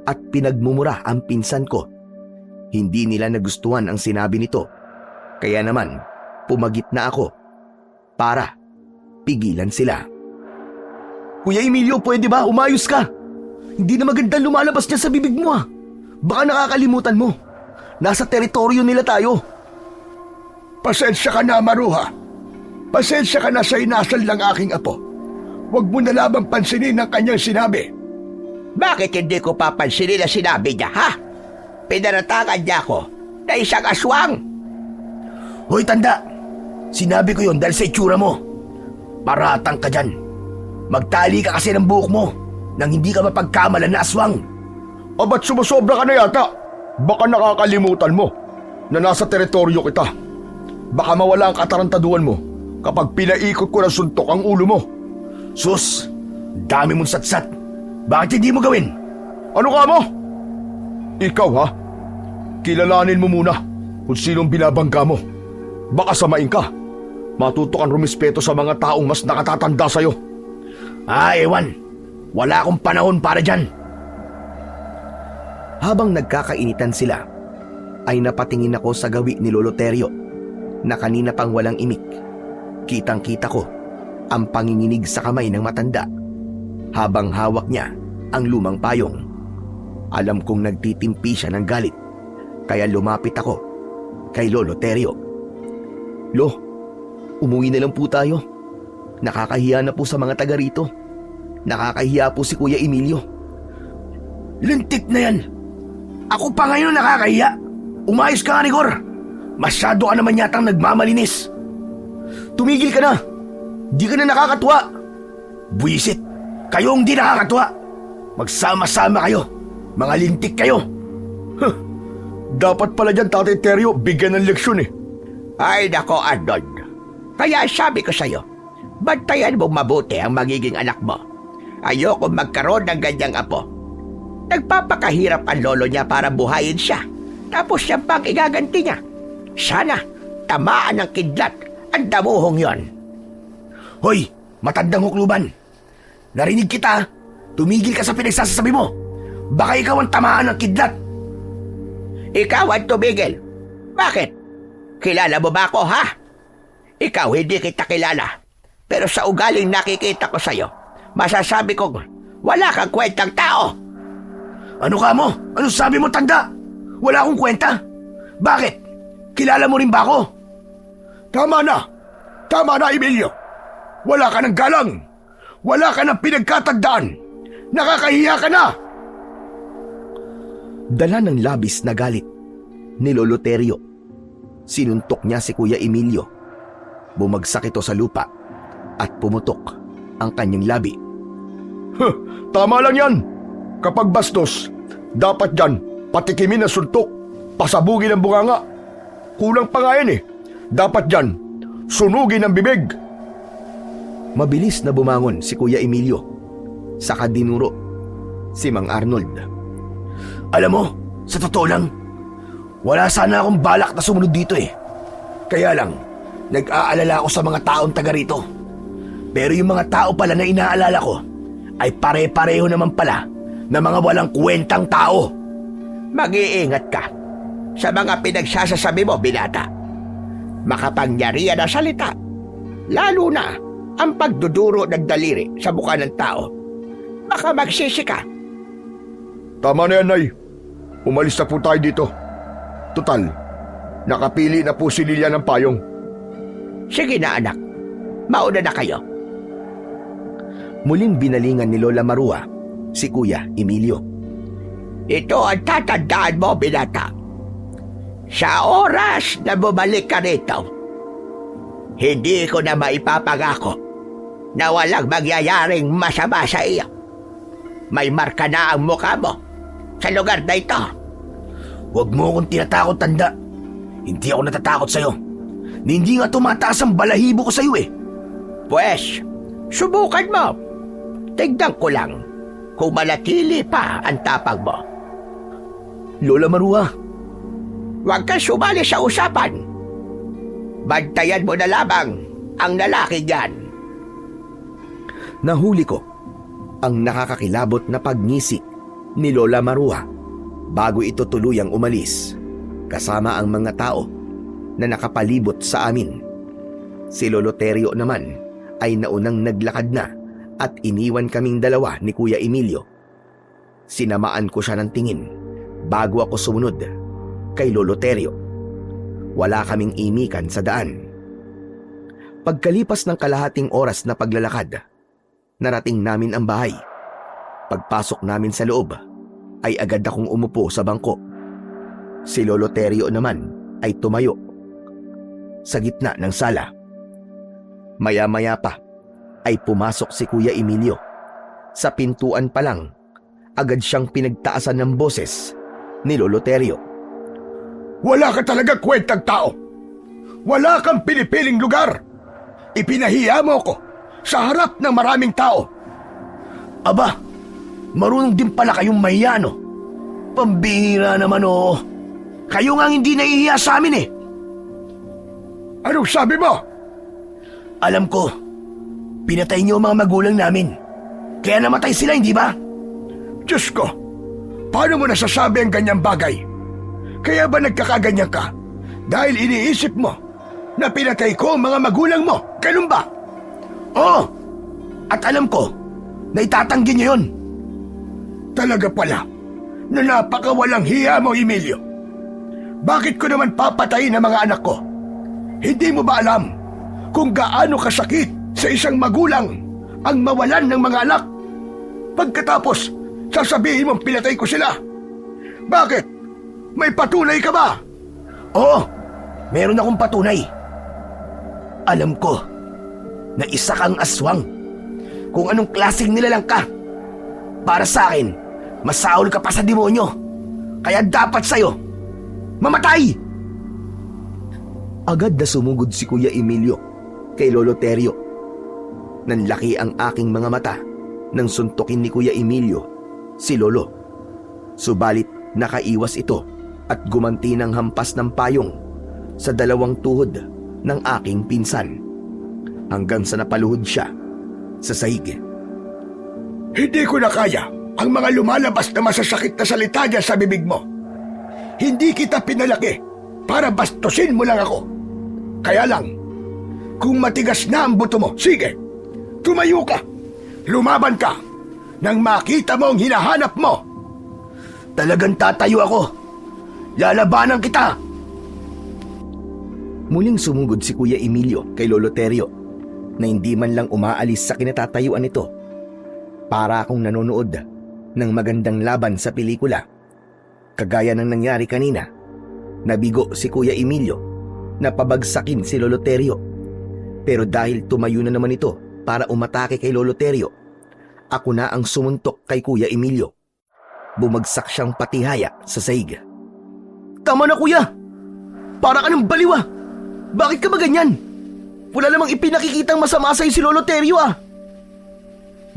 Speaker 1: at pinagmumura ang pinsan ko. Hindi nila nagustuhan ang sinabi nito. Kaya naman, pumagit na ako para pigilan sila.
Speaker 3: Kuya Emilio, pwede ba? Umayos ka. Hindi na magandang lumalabas niya sa bibig mo, Baka nakakalimutan mo. Nasa teritoryo nila tayo.
Speaker 2: Pasensya ka na, Maruha. Pasensya ka na sa inasal ng aking apo. Huwag mo na lamang pansinin ang kanyang sinabi.
Speaker 4: Bakit hindi ko papansinin na sinabi niya, ha? Pinaratakan niya ako na isang aswang.
Speaker 2: Hoy, tanda. Sinabi ko yon dahil sa itsura mo. Paratang ka dyan. Magtali ka kasi ng buhok mo nang hindi ka mapagkamalan na aswang.
Speaker 3: Ba't sumusobra ka na yata? Baka nakakalimutan mo na nasa teritoryo kita. Baka mawala ang katarantaduhan mo kapag pinaikot ko ng suntok ang ulo mo.
Speaker 2: Sus, dami mong satsat. Bakit hindi mo gawin?
Speaker 3: Ano ka mo? Ikaw, ha? Kilalanin mo muna kung sinong binabangga mo. Baka samain ka. Matuto kang rumispeto sa mga taong mas nakatatanda sa'yo.
Speaker 2: Ewan. Wala akong panahon para dyan.
Speaker 1: Habang nagkakainitan sila, ay napatingin ako sa gawi ni Lolo Teryo na kanina pang walang imik. Kitang-kita ko ang panginginig sa kamay ng matanda habang hawak niya ang lumang payong. Alam kong nagtitimpi siya ng galit, kaya lumapit ako kay Lolo Teryo. Lo, umuwi na lang po tayo. Nakakahiya na po sa mga taga rito. Nakakahiya po si Kuya Emilio.
Speaker 2: Lintik na yan. Ako pa ngayon nakakahiya. Umayos ka nga, Rigor. Masyado ka naman yatang nagmamalinis.
Speaker 3: Tumigil ka na. Di ka na nakakatuwa.
Speaker 2: Buwisit. Kayong di nakakatuwa. Magsama-sama kayo. Mga lintik kayo.
Speaker 3: Dapat pala dyan, Tatay Teryo, bigyan ng leksyon eh.
Speaker 4: Ay, nako, Arnold. Kaya sabi ko sa'yo, bantayan mo mabuti ang magiging anak mo. Ayoko magkaroon ng ganyang apo. Nagpapakahirap ang lolo niya para buhayin siya. Tapos siya pang igaganti niya. Sana, tamaan ng kidlat ang damuhong yon.
Speaker 2: Hoy, matandang hukluban. Narinig kita. Tumigil ka sa pinagsasabi mo. Baka ikaw ang tamaan ng kidlat.
Speaker 4: Ikaw ang tumigil. Bakit? Kilala mo ba ako, ha? Ikaw, hindi kita kilala. Pero sa ugaling nakikita ko sa'yo, masasabi kong wala kang kwentang tao.
Speaker 2: Ano ka mo? Ano sabi mo, tanda? Wala akong kwenta. Bakit? Kilala mo rin ba ako? Tama na. Tama na, Emilio. Wala ka ng galang. Wala ka ng pinagkatagdaan. Nakakahiya ka na!
Speaker 1: Dala ng labis na galit ni Lolo Terio. Sinuntok niya si Kuya Emilio. Bumagsak ito sa lupa at pumutok ang kanyang labi.
Speaker 2: Huh, tama lang yan. Kapag bastos, dapat dyan patikimin ang suntok, pasabugin ang bunganga. Kulang pa nga yan eh. Dapat dyan, sunugin ang bibig.
Speaker 1: Mabilis na bumangon si Kuya Emilio. Saka dinuro si Mang Arnold.
Speaker 2: Alam mo, sa totoo lang, wala sana akong balak na sumunod dito eh. Kaya lang, nag-aalala ako sa mga taong taga rito. Pero yung mga tao pala na inaalala ko ay pare-pareho naman pala na mga walang kwentang tao.
Speaker 4: Mag-iingat ka sa mga pinagsasasabi mo, binata. Makapangyarihan ang salita, lalo na ang pagduduro ng daliri sa mukha ng tao. Baka magsisi ka.
Speaker 2: Tama na yan, Nay. Umalis na po tayo dito. Total, nakapili na po si Lilia ng payong.
Speaker 4: Sige na, anak. Mauna na kayo.
Speaker 1: Muling binalingan ni Lola Marua si Kuya Emilio.
Speaker 4: Ito ang tatandaan mo, binata. Sa oras na bumalik ka rito, hindi ko na maipapangako na walang mangyayaring masama sa iyo. May marka na ang mukha mo sa lugar na ito.
Speaker 2: Huwag mo akong tinatakot, tanda. Hindi ako natatakot sa'yo. Hindi nga tumataas ang balahibo ko sa'yo eh.
Speaker 4: Pwes, subukan mo. Tignan ko lang kung manatili pa ang tapang mo.
Speaker 1: Lola Marua,
Speaker 4: Huwag kang sumali sa usapan. Bantayan mo na lamang ang lalaki niyan.
Speaker 1: nahuli ko ang nakakakilabot na pagngisi ni Lola Marua bago ito tuluyang umalis kasama ang mga tao na nakapalibot sa amin. Si Lolo Terio naman ay naunang naglakad na at iniwan kaming dalawa ni Kuya Emilio. Sinamaan ko siya ng tingin bago ako sumunod kay Lolo Terio. Wala kaming imikan sa daan. Pagkalipas ng kalahating oras na paglalakad, narating namin ang bahay. Pagpasok namin sa loob, ay agad akong umupo sa bangko. Si Lolo Terio naman ay tumayo sa gitna ng sala. Maya-maya pa ay pumasok si Kuya Emilio. Sa pintuan pa lang, agad siyang pinagtaasan ng boses ni Lolo Terio.
Speaker 2: Wala ka talaga kwentang tao. Wala kang pinipiling lugar. Ipinahiya mo ko sa harap ng maraming tao. Aba, marunong din pala kayong mahiya, no? Pambihira naman, oh. Kayo nga hindi nahihiya sa amin, eh. Anong sabi mo? Alam ko, pinatay niyo ang mga magulang namin. Kaya namatay sila, hindi ba? Diyos ko, paano mo nasasabi ang ganyang bagay? Kaya ba nagkakaganyan ka? Dahil iniisip mo na pinatay ko ang mga magulang mo, ganun ba? Oo, at alam ko na itatanggi niyo yun. Talaga pala na napakawalang hiya mo, Emilio. Bakit ko naman papatayin ang mga anak ko? Hindi mo ba alam kung gaano kasakit sa isang magulang ang mawalan ng mga anak? Pagkatapos, sasabihin mong pinatay ko sila. Bakit? May patunay ka ba? Oo, meron akong patunay. Alam ko na isa kang aswang. Kung anong klaseng nilalang ka. Para sa akin, masaol ka pa sa demonyo. Kaya dapat sa'yo mamatay!
Speaker 1: Agad na sumugod si Kuya Emilio kay Lolo Terio. Nanlaki ang aking mga mata nang suntukin ni Kuya Emilio si Lolo. Subalit nakaiwas ito at gumanti ng hampas ng payong sa dalawang tuhod ng aking pinsan hanggang sa napaluhod siya sa sahig.
Speaker 2: Hindi ko na kaya ang mga lumalabas na masasakit na salita niya sa bibig mo. Hindi kita pinalaki para bastusin mo lang ako. Kaya lang, kung matigas na ang buto mo, sige, tumayo ka, lumaban ka, nang makita mo ang hinahanap mo. Talagang tatayo ako. Lalabanan kita.
Speaker 1: Muling sumugod si Kuya Emilio kay Lolo Terio na hindi man lang umaalis sa kinatatayuan nito. Para akong nanonood ng magandang laban sa pelikula. Kagaya ng nangyari kanina, nabigo si Kuya Emilio na pabagsakin si Lolo Terio. Pero dahil tumayo na naman ito para umatake kay Lolo Terio, ako na ang sumuntok kay Kuya Emilio. Bumagsak siyang patihaya sa sahig. Tama na, kuya! Para ka ng baliwa! Bakit ka ba ganyan? Wala namang ipinakikitang masama sa'yo si Lolo Terio ah!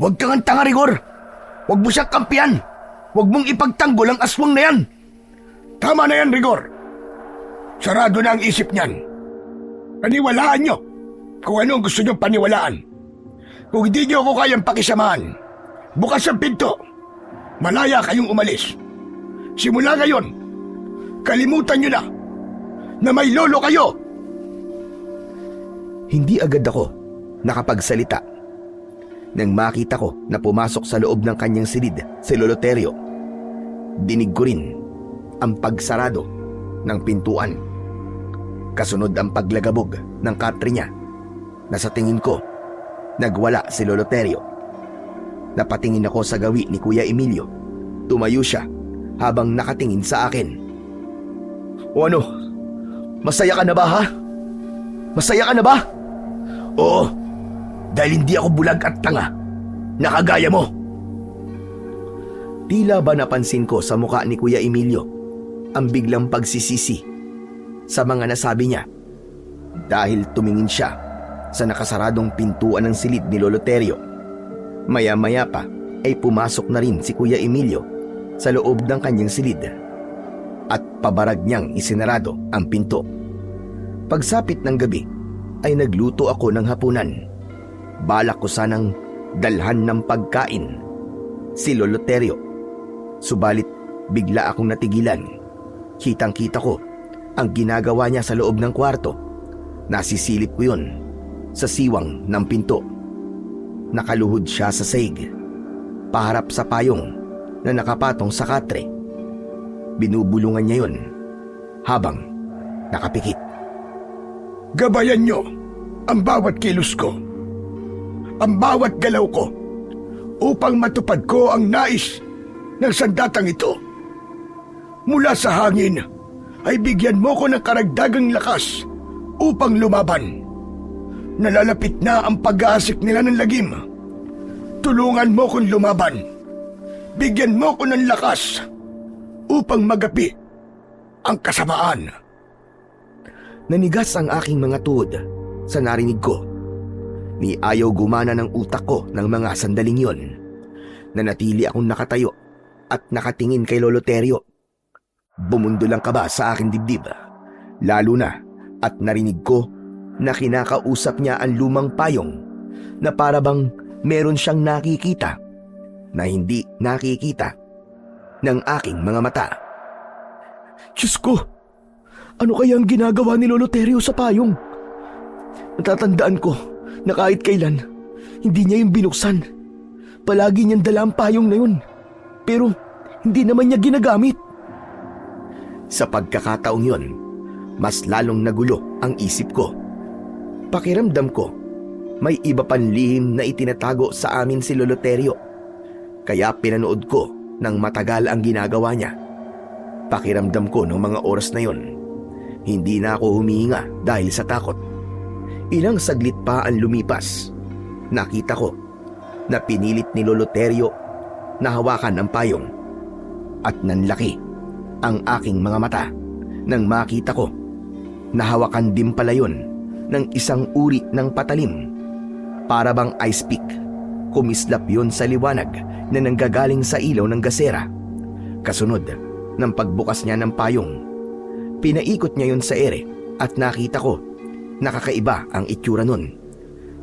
Speaker 2: Huwag kang ang tanga, Rigor. Huwag mo siyang kampiyan. Huwag mong ipagtanggol ang aswang na yan. Tama na yan, Rigor. Sarado na ang isip niyan. Paniwalaan niyo kung ano ang gusto niyong paniwalaan. Kung hindi niyo ako kayang pakisamahan, bukas ang pinto. Malaya kayong umalis. Simula ngayon, kalimutan niyo na may lolo kayo.
Speaker 1: Hindi agad ako nakapagsalita. Nang makita ko na pumasok sa loob ng kanyang silid si Lolo Terio, dinig ko rin ang pagsarado ng pintuan. Kasunod ang paglagabog ng katre niya na sa tingin ko nagwala si Lolo Terio. Napatingin ako sa gawi ni Kuya Emilio. Tumayo siya habang nakatingin sa akin. O ano? Masaya ka na ba, ha? Masaya ka na ba?
Speaker 2: Oo, dahil hindi ako bulag at tanga. Nakagaya mo.
Speaker 1: Tila ba napansin ko sa muka ni Kuya Emilio ang biglang pagsisisi sa mga nasabi niya dahil tumingin siya sa nakasaradong pintuan ng silid ni Lolo Terio. Maya-maya pa ay pumasok na rin si Kuya Emilio sa loob ng kanyang silid at pabarag niyang isinarado ang pinto. Pagsapit ng gabi ay nagluto ako ng hapunan. Balak ko sanang dalhan ng pagkain si Lolo Terio. Subalit bigla akong natigilan. Kitang-kita ko ang ginagawa niya sa loob ng kwarto. Nasisilip ko yun sa siwang ng pinto. Nakaluhod siya sa sahig, paharap sa payong na nakapatong sa katre. Binubulungan niya yun habang nakapikit.
Speaker 2: Gabayan niyo ang bawat kilos ko, ang bawat galaw ko, upang matupad ko ang nais ng sandatang ito. Mula sa hangin ay bigyan mo ko ng karagdagang lakas upang lumaban. Nalalapit na ang pag-aasik nila ng lagim. Tulungan mo kong lumaban. Bigyan mo ko ng lakas upang magapi ang kasamaan.
Speaker 1: Nanigas ang aking mga tuhod sa narinig ko. Ni ayaw gumana ng utak ko ng mga sandaling yon. Nanatili akong nakatayo at nakatingin kay Lolo Terio. Bumundo lang kaba sa aking dibdib. Lalo na at narinig ko na kinakausap niya ang lumang payong na para bang meron siyang nakikita na hindi nakikita ng aking mga mata.
Speaker 3: Diyos ko! Ano kaya ang ginagawa ni Lolo Terio sa payong? Natatandaan ko na kahit kailan, hindi niya yung binuksan. Palagi niyang dala ang payong na yun. Pero hindi naman niya ginagamit.
Speaker 1: Sa pagkakataong yon, mas lalong nagulo ang isip ko. Pakiramdam ko, may iba pang lihim na itinatago sa amin si Lolo Terio. Kaya pinanood ko ng matagal ang ginagawa niya. Pakiramdam ko noong mga oras na yon, hindi na ako humihinga dahil sa takot. Ilang saglit pa ang lumipas. Nakita ko na pinilit ni Lolo Terio na hawakan ang payong. At nanlaki ang aking mga mata nang makita ko na hawakan din pala yun ng isang uri ng patalim. Para bang ice pick. Kumislap yun sa liwanag na nanggagaling sa ilaw ng gasera. Kasunod ng pagbukas niya ng payong, pinaikot niya yun sa ere at nakita ko nakakaiba ang itsura nun.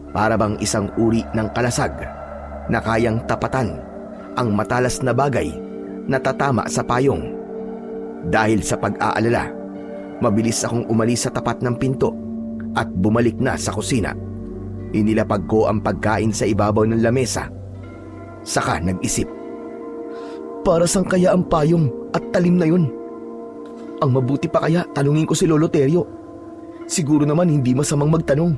Speaker 1: Para bang isang uri ng kalasag na kayang tapatan ang matalas na bagay na tatama sa payong. Dahil sa pag-aalala, mabilis akong umalis sa tapat ng pinto at bumalik na sa kusina. Inilapag ko ang pagkain sa ibabaw ng lamesa. Saka nag-isip.
Speaker 3: Para saan kaya ang payong at talim na yun? Ang mabuti pa kaya tanungin ko si Lolo Terio. Siguro naman hindi masamang magtanong.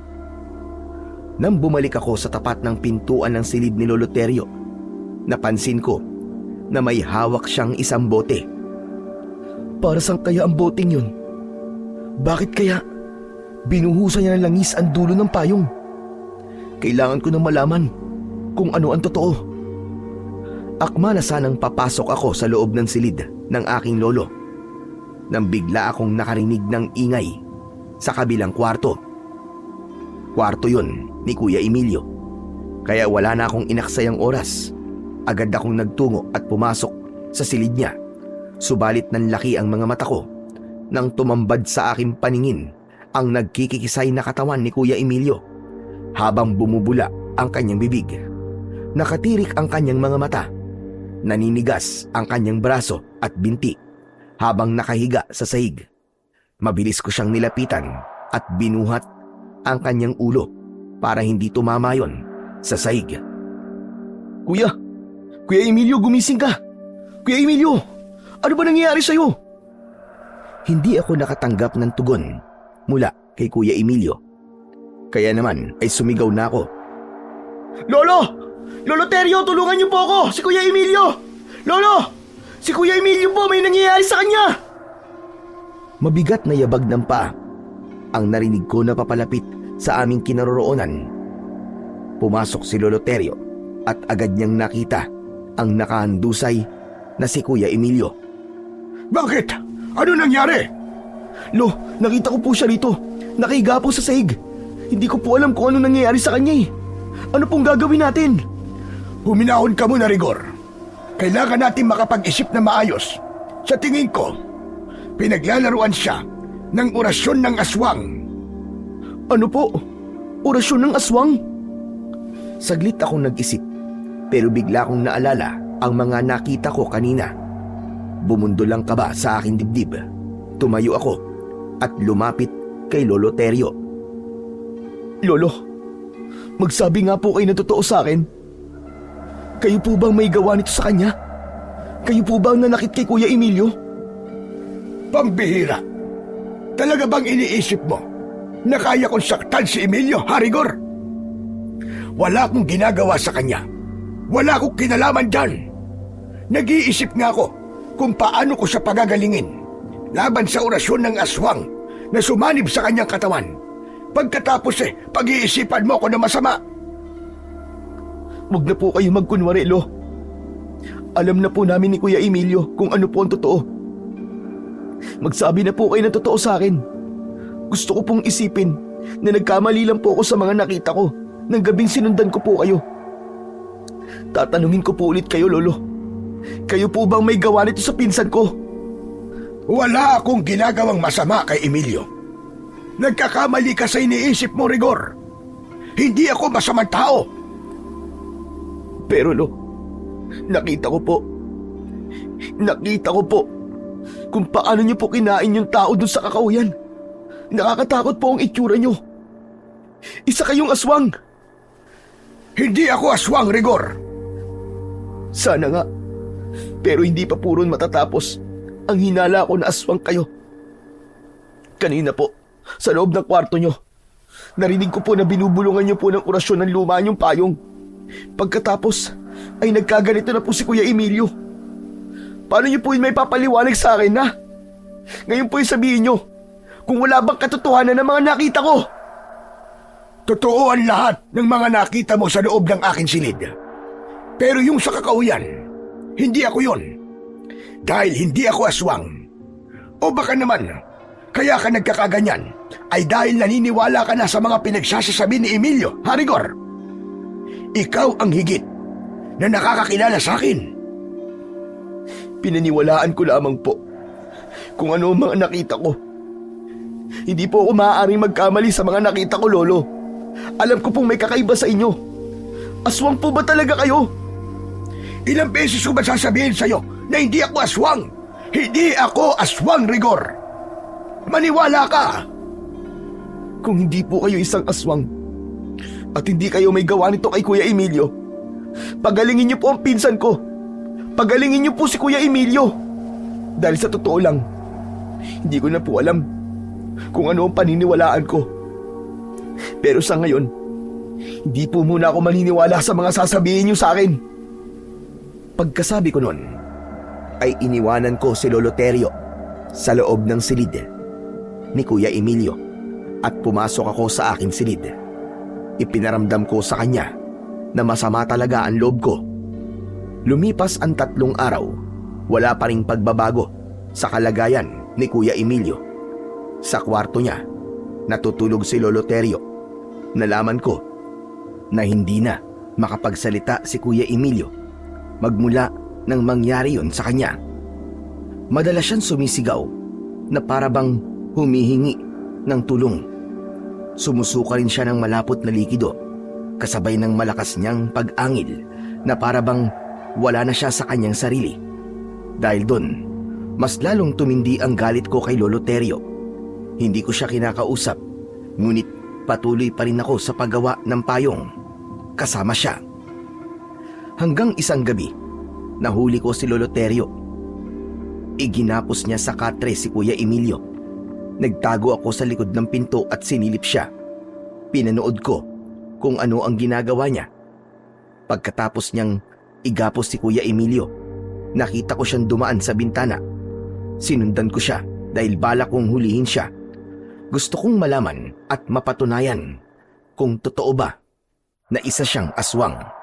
Speaker 1: Nang bumalik ako sa tapat ng pintuan ng silid ni Lolo Terio, Napansin ko na may hawak siyang isang bote.
Speaker 3: Para saan kaya ang boteng yun? Bakit kaya binuhusan niya ng langis ang dulo ng payong? Kailangan ko na malaman kung ano ang totoo.
Speaker 1: Akma na sanang papasok ako sa loob ng silid ng aking lolo nang bigla akong nakarinig ng ingay sa kabilang kwarto. Kwarto yun ni Kuya Emilio. Kaya wala na akong inaksayang oras. Agad akong nagtungo at pumasok sa silid niya. Subalit nanlaki ang mga mata ko nang tumambad sa aking paningin ang nagkikikisay na katawan ni Kuya Emilio habang bumubula ang kanyang bibig. Nakatirik ang kanyang mga mata. Naninigas ang kanyang braso at binti habang nakahiga sa sahig. Mabilis ko siyang nilapitan at binuhat ang kanyang ulo para hindi tumama yon sa sahig.
Speaker 3: Kuya Emilio, gumising ka! Kuya Emilio, ano ba nangyayari sa'yo?
Speaker 1: Hindi ako nakatanggap ng tugon mula kay Kuya Emilio. Kaya naman ay sumigaw na ako.
Speaker 3: Lolo! Lolo Terio, tulungan niyo po ako! Si Kuya Emilio! Lolo! Si Kuya Emilio po, may nangyayari sa kanya!
Speaker 1: Mabigat na yabag ng paa ang narinig ko na papalapit sa aming kinaroroonan. Pumasok si Lolo Terio at agad niyang nakita ang nakahandusay na si Kuya Emilio.
Speaker 2: Bakit? Ano nangyari?
Speaker 3: Lo, nakita ko po siya rito. Nakahiga po sa sahig. Hindi ko po alam kung ano nangyayari sa kanya eh. Ano pong gagawin natin?
Speaker 2: Huminahon ka muna, Rigor. Kailangan natin makapag-isip na maayos. Sa tingin ko, pinaglalaruan siya ng orasyon ng aswang.
Speaker 3: Ano po? Orasyon ng aswang?
Speaker 1: Saglit akong nag-isip, pero bigla kong naalala ang mga nakita ko kanina. Bumundol ang kaba sa aking dibdib. Tumayo ako at lumapit kay Lolo Terio.
Speaker 3: Lolo, magsabi nga po kayo na totoo sa akin. Kayo po bang may gawa nito sa kanya? Kayo po bang nanakit kay Kuya Emilio?
Speaker 2: Pambihira. Talaga bang iniisip mo na kaya kong saktan si Emilio, Harigor? Wala akong ginagawa sa kanya. Wala akong kinalaman dyan. Nag-iisip nga ako kung paano ko siya pagagalingin laban sa orasyon ng aswang na sumanib sa kanyang katawan. Pagkatapos pag-iisipan mo ko na masama.
Speaker 3: Huwag na po kayo magkunwari, Lo. Alam na po namin ni Kuya Emilio kung ano po ang totoo. Magsabi na po kayo na totoo sa akin. Gusto ko pong isipin na nagkamali lang po ako sa mga nakita ko ng gabing sinundan ko po kayo. Tatanungin ko po ulit kayo, Lolo. Kayo po bang may gawa nito sa pinsan ko?
Speaker 2: Wala akong ginagawang masama kay Emilio. Nagkakamali ka sa iniisip mo, Rigor. Hindi ako masamang tao.
Speaker 3: Pero Lo, nakita ko po kung paano niyo po kinain yung tao dun sa kakauyan. Nakakatakot po ang itsura niyo. Isa kayong aswang.
Speaker 2: Hindi ako aswang, Rigor.
Speaker 3: Sana nga. Pero hindi pa puron matatapos ang hinala ko na aswang kayo. Kanina po, sa loob ng kwarto niyo, narinig ko po na binubulungan niyo po ng orasyon ng luma niyong payong. Pagkatapos ay nagkaganito na po si Kuya Emilio. Paano niyo po yun may papaliwanag sa akin na? Ngayon po yung sabihin niyo kung wala bang katotohanan ng mga nakita ko.
Speaker 2: Totoo ang lahat ng mga nakita mo sa loob ng aking silid. Pero yung sa kakauyan, hindi ako yon. Dahil hindi ako aswang. O baka naman, kaya ka nagkakaganyan ay dahil naniniwala ka na sa mga pinagsasasabi ni Emilio, Harigor. Ikaw ang higit na nakakakilala sa akin.
Speaker 3: Pinaniwalaan ko lamang po kung ano ang mga nakita ko. Hindi po ako maaaring magkamali sa mga nakita ko, Lolo. Alam ko pong may kakaiba sa inyo. Aswang po ba talaga kayo?
Speaker 2: Ilang beses ko ba sasabihin sa'yo na hindi ako aswang? Hindi ako aswang, Rigor. Maniwala ka.
Speaker 3: Kung hindi po kayo isang aswang at hindi kayo may gawa nito kay Kuya Emilio, pagalingin niyo po ang pinsan ko. Pagalingin niyo po si Kuya Emilio. Dahil sa totoo lang, hindi ko na po alam kung ano ang paniniwalaan ko. Pero sa ngayon, hindi po muna ako maniniwala sa mga sasabihin niyo sa akin.
Speaker 1: Pagkasabi ko nun, ay iniwanan ko si Lolo Terio sa loob ng silid ni Kuya Emilio at pumasok ako sa aking silid. Ipinaramdam ko sa kanya na masama talaga ang loob ko. Lumipas ang 3 araw, wala pa ring pagbabago sa kalagayan ni Kuya Emilio. Sa kwarto niya, natutulog si Lolo Terio. Nalaman ko na hindi na makapagsalita si Kuya Emilio magmula nang mangyari yon sa kanya. Madalas siyang sumisigaw na para bang humihingi ng tulong. Sumusuka rin siya ng malapot na likido kasabay ng malakas niyang pag-angil na para bang wala na siya sa kanyang sarili. Dahil doon, mas lalong tumindi ang galit ko kay Lolo Terio. Hindi ko siya kinakausap, ngunit patuloy pa rin ako sa paggawa ng payong kasama siya. Hanggang isang gabi, nahuli ko si Lolo Terio. Iginapos niya sa katre si Kuya Emilio. Nagtago ako sa likod ng pinto at sinilip siya. Pinanood ko kung ano ang ginagawa niya. Pagkatapos niyang igapos si Kuya Emilio, nakita ko siyang dumaan sa bintana. Sinundan ko siya dahil balak kong hulihin siya. Gusto kong malaman at mapatunayan kung totoo ba na isa siyang aswang.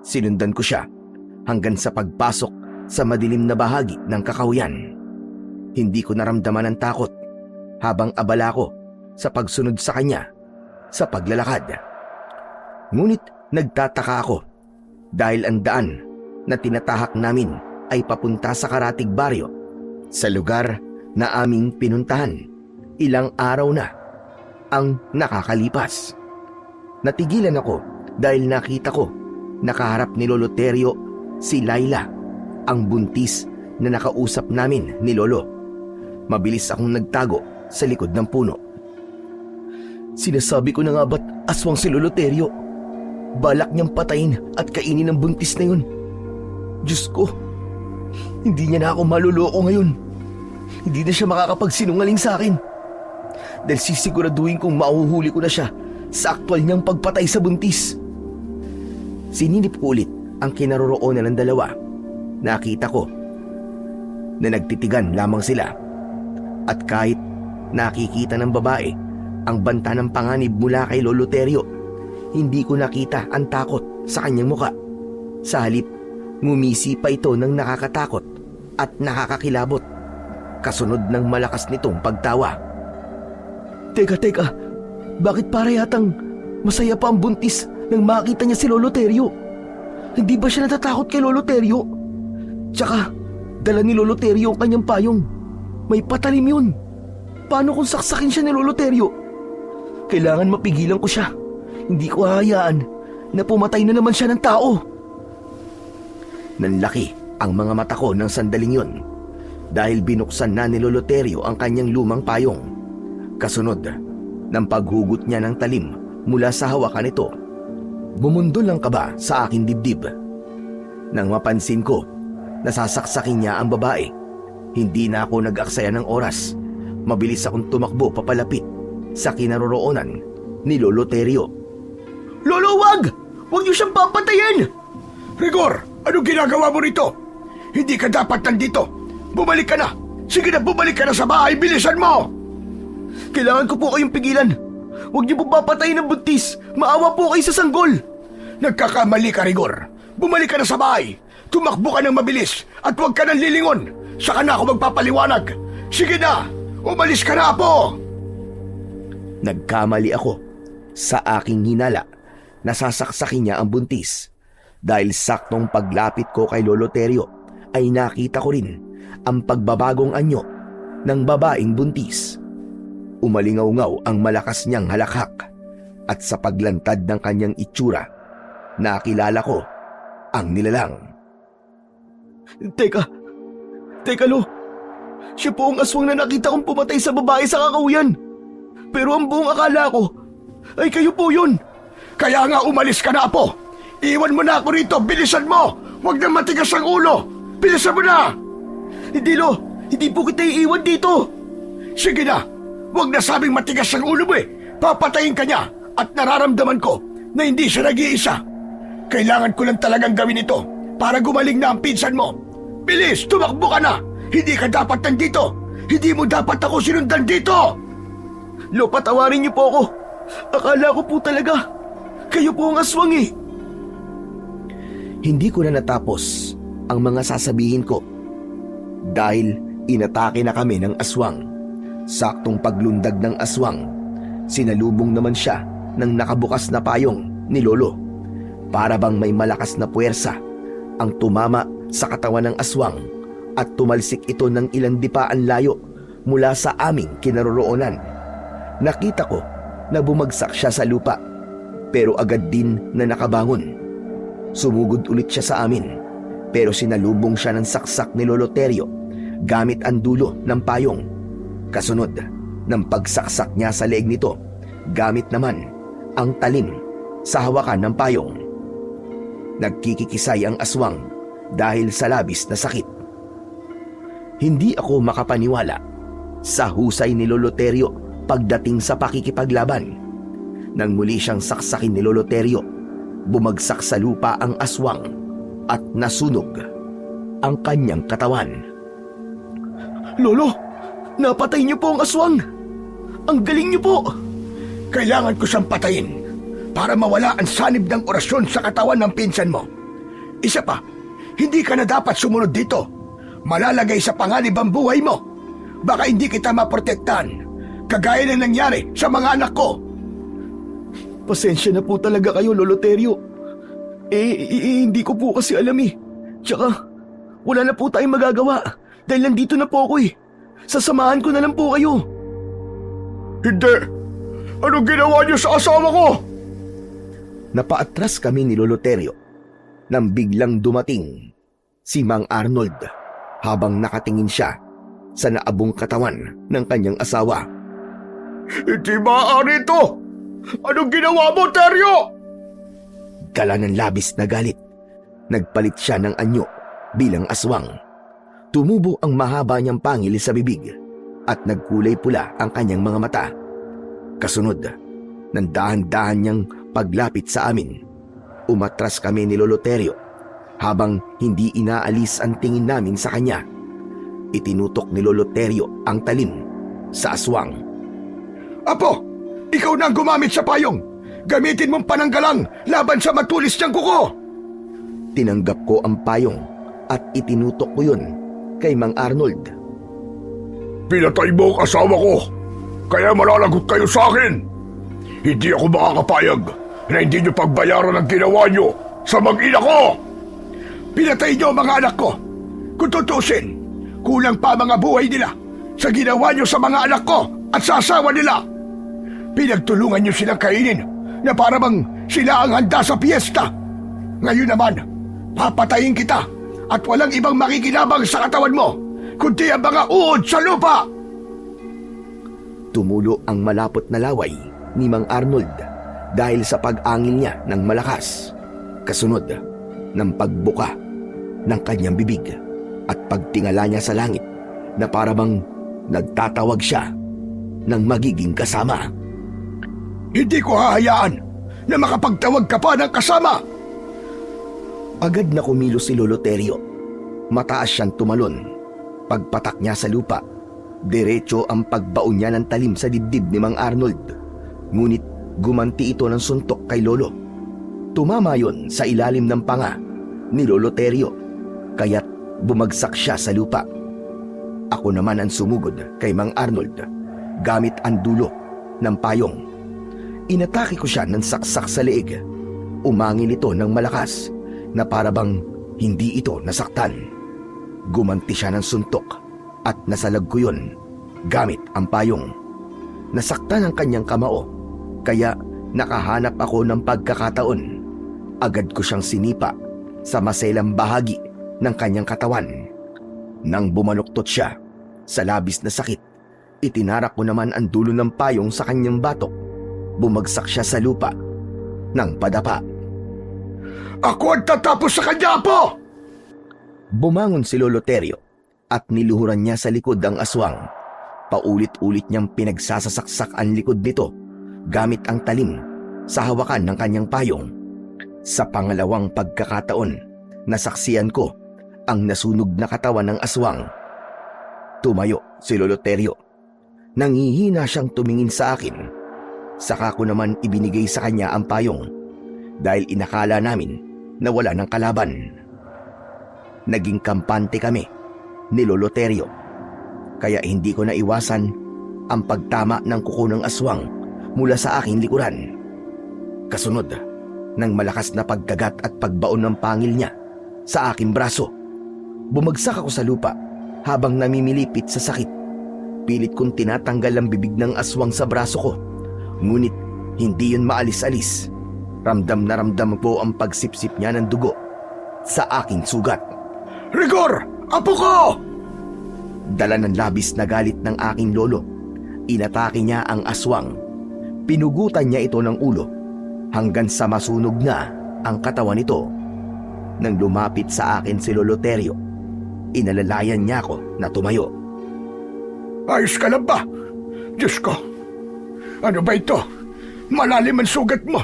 Speaker 1: Sinundan ko siya hanggang sa pagpasok sa madilim na bahagi ng kakahuyan. Hindi ko naramdaman ang takot habang abala ko sa pagsunod sa kanya sa paglalakad. Ngunit nagtataka ako dahil ang daan na tinatahak namin ay papunta sa Karatig Baryo, sa lugar na aming pinuntahan. Ilang araw na ang nakakalipas. Natigilan ako dahil nakita ko nakaharap ni Lolo Terio si Laila, ang buntis na nakausap namin ni Lolo. Mabilis akong nagtago sa likod ng puno.
Speaker 3: Sinasabi ko na nga ba't aswang si Lolo Terio? Balak niyang patayin at kainin ang buntis na yun. Diyos ko, hindi niya na ako maluloko ngayon. Hindi na siya makakapagsinungaling sa akin. Dahil sisiguraduhin kong mahuhuli ko na siya sa aktwal niyang pagpatay sa buntis.
Speaker 1: Sininip ko ulit ang kinaroroonan ng dalawa. Nakita ko na nagtitigan lamang sila. At kahit nakikita ng babae ang banta ng panganib mula kay Lolo Terio, hindi ko nakita ang takot sa kanyang muka. Sa halip, ngumisi pa ito ng nakakatakot at nakakakilabot, kasunod ng malakas nitong pagtawa.
Speaker 3: Teka, bakit para yatang masaya pa ang buntis nang makita niya si Lolo Terio? Hindi ba siya natatakot kay Lolo Terio? Tsaka, dala ni Lolo Terio ang kanyang payong. May patalim yun. Paano kung saksakin siya ni Lolo Terio? Kailangan mapigilan ko siya. Hindi ko hahayaan na pumatay na naman siya ng tao.
Speaker 1: Nanlaki ang mga mata ko ng sandaling yun dahil binuksan na ni Lolo Terio ang kanyang lumang payong. Kasunod ng paghugot niya ng talim mula sa hawakan nito, bumundol ang kaba sa aking dibdib. Nang mapansin ko, nasasaksakin niya ang babae. Hindi na ako nag-aksaya ng oras. Mabilis akong tumakbo papalapit sa kinaroroonan ni Lolo Terio.
Speaker 3: Lolo, wag! Huwag niyo siyang papatayin!
Speaker 2: Rigor, anong ginagawa mo rito? Hindi ka dapat nandito. Bumalik ka na. Sige na, bumalik ka na sa bahay. Bilisan mo!
Speaker 3: Kailangan ko po kayong pigilan. Huwag niyo po papatayin ng buntis. Maawa po kayo sa sanggol.
Speaker 2: Nagkakamali ka, Rigor. Bumalik ka na sa bahay. Tumakbo ka ng mabilis at huwag ka nang lilingon. Saka na ako magpapaliwanag. Sige na, umalis ka na, Apo!
Speaker 1: Nagkamali ako sa aking hinala. Nasasaksakin niya ang buntis. Dahil saktong paglapit ko kay Lolo Terio ay nakita ko rin ang pagbabagong anyo ng babaeng buntis. Umalingaw-ngaw ang malakas niyang halakhak at sa paglantad ng kanyang itsura, nakilala ko ang nilalang.
Speaker 3: Teka Lo, siya po ang aswang na nakita kong pumatay sa babae sa kakahuyan. Pero ang buong akala ko ay kayo po yun.
Speaker 2: Kaya nga umalis ka na, Apo! Iwan mo na ako rito! Bilisan mo! Huwag na matigas ang ulo! Bilisan mo na!
Speaker 3: Hindi, Lo! Hindi po kita iiwan dito!
Speaker 2: Sige na! Huwag na sabing matigas ang ulo mo eh! Papatayin ka niya! At nararamdaman ko na hindi siya nag-iisa! Kailangan ko lang talagang gawin ito para gumaling na ang pinsan mo. Bilis, tumakbo ka na! Hindi ka dapat nandito! Hindi mo dapat ako sinundan dito!
Speaker 3: Lo, patawarin niyo po ako. Akala ko po talaga kayo po ang aswang eh.
Speaker 1: Hindi ko na natapos ang mga sasabihin ko dahil inatake na kami ng aswang. Saktong paglundag ng aswang, sinalubong naman siya ng nakabukas na payong ni Lolo. Para bang may malakas na puwersa ang tumama sa katawan ng aswang at tumalsik ito ng ilang dipaan layo mula sa aming kinaroroonan. Nakita ko na bumagsak siya sa lupa pero agad din na nakabangon. Sumugod ulit siya sa amin pero sinalubong siya ng saksak ni Lolo Terio gamit ang dulo ng payong. Kasunod ng pagsaksak niya sa leeg nito gamit naman ang talim sa hawakan ng payong. Nagkikikisay ang aswang dahil sa labis na sakit. Hindi ako makapaniwala sa husay ni Lolo Terio pagdating sa pakikipaglaban. Nang muli siyang saksakin ni Lolo Terio, bumagsak sa lupa ang aswang at nasunog ang kanyang katawan.
Speaker 3: Lolo, napatay niyo po ang aswang. Ang galing niyo po.
Speaker 2: Kailangan ko siyang patayin para mawala ang sanib ng orasyon sa katawan ng pinsan mo. Isa pa, hindi ka na dapat sumunod dito. Malalagay sa panganib ang buhay mo. Baka hindi kita maprotektahan, kagaya ng nangyari sa mga anak ko.
Speaker 3: Pasensya na po talaga kayo, Lolo Terio. Hindi ko po kasi alam eh. Tsaka, wala na po tayong magagawa dahil nandito na po ako eh. Sasamahan ko na lang po kayo.
Speaker 2: Hindi! Anong ginawa niyo sa asawa ko?
Speaker 1: Napaatras kami ni Lolo Terio nang biglang dumating si Mang Arnold habang nakatingin siya sa naabong katawan ng kanyang asawa.
Speaker 2: Hindi maaari ito! Anong ginawa mo, Terio?
Speaker 1: Dala ng labis na galit, nagpalit siya ng anyo bilang aswang. Tumubo ang mahaba niyang pangil sa bibig at nagkulay pula ang kanyang mga mata. Kasunod, ng dahan-dahan niyang paglapit sa amin, umatras kami ni Lolo Terio habang hindi inaalis ang tingin namin sa kanya. Itinutok ni Lolo Terio ang talim sa aswang.
Speaker 2: Apo, ikaw na ang gumamit sa payong. Gamitin mong pananggalang laban sa matulis niyang kuko.
Speaker 1: Tinanggap ko ang payong at itinutok ko yun kay Mang Arnold.
Speaker 2: Pinatay mo ang asawa ko, kaya malalagot kayo sa akin. Hindi ako makakapayag na hindi niyo pagbayaran ang ginawa niyo sa mag-ina ko. Pinatay niyo ang mga anak ko. Kung tutusin, kulang pa mga buhay nila sa ginawa niyo sa mga anak ko at sa asawa nila. Pinagtulungan niyo silang kainin na para bang sila ang handa sa piyesta. Ngayon naman, papatayin kita at walang ibang makikinabang sa katawan mo kundi ang mga uod sa lupa.
Speaker 1: Tumulo ang malapot na laway ni Mang Arnold dahil sa pag-angil niya ng malakas. Kasunod ng pagbuka ng kanyang bibig at pagtingala niya sa langit na para bang nagtatawag siya ng magiging kasama.
Speaker 2: Hindi ko hahayaan na makapagtawag ka pa ng kasama.
Speaker 1: Agad na kumilos si Lolo Terio. Mataas siyang tumalon. Pagpatak niya sa lupa, diretso ang pagbaon niya ng talim sa dibdib ni Mang Arnold. Ngunit gumanti ito ng suntok kay Lolo. Tumama yon sa ilalim ng panga ni Lolo Terio, kaya't bumagsak siya sa lupa. Ako naman ang sumugod kay Mang Arnold gamit ang dulo ng payong. Inatake ko siya ng saksak sa leeg. Umangin ito ng malakas na para bang hindi ito nasaktan. Gumanti siya ng suntok at nasalag ko yun gamit ang payong. Nasaktan ang kanyang kamao kaya nakahanap ako ng pagkakataon. Agad ko siyang sinipa sa maselang bahagi ng kanyang katawan. Nang bumaluktot siya sa labis na sakit, itinarak ko naman ang dulo ng payong sa kanyang batok. Bumagsak siya sa lupa ng padapa.
Speaker 2: Ako ang tatapos sa kanya, Apo!
Speaker 1: Bumangon si Lolo Terio at niluhuran niya sa likod ang aswang. Paulit-ulit niyang pinagsasasaksak ang likod nito gamit ang talim sa hawakan ng kanyang payong. Sa pangalawang pagkakataon, Nasaksiyan ko ang nasunog na katawan ng aswang. Tumayo si Lolo Terio. Nangihina siyang tumingin sa akin. Saka ko naman ibinigay sa kanya ang payong dahil inakala namin na wala ng kalaban. Naging kampante kami ni Lolo Terio, kaya hindi ko naiwasan ang pagtama ng kuko ng aswang mula sa aking likuran. Kasunod ng malakas na pagkagat at pagbaon ng pangil niya sa aking braso. Bumagsak ako sa lupa habang namimilipit sa sakit. Pilit kong tinatanggal ang bibig ng aswang sa braso ko, ngunit hindi yun maalis-alis. Ramdam na ramdam po ang pagsipsip niya ng dugo sa aking sugat.
Speaker 2: Rigor! Apo ko!
Speaker 1: Dala ng labis na galit ng aking lolo, inatake niya ang aswang. Pinugutan niya ito ng ulo hanggang sa masunog na ang katawan nito. Nang lumapit sa akin si Lolo Terio, inalalayan niya ako na tumayo.
Speaker 2: Ayos ka lang ba? Diyos ko! Ano ba ito? Malalim ang sugat mo.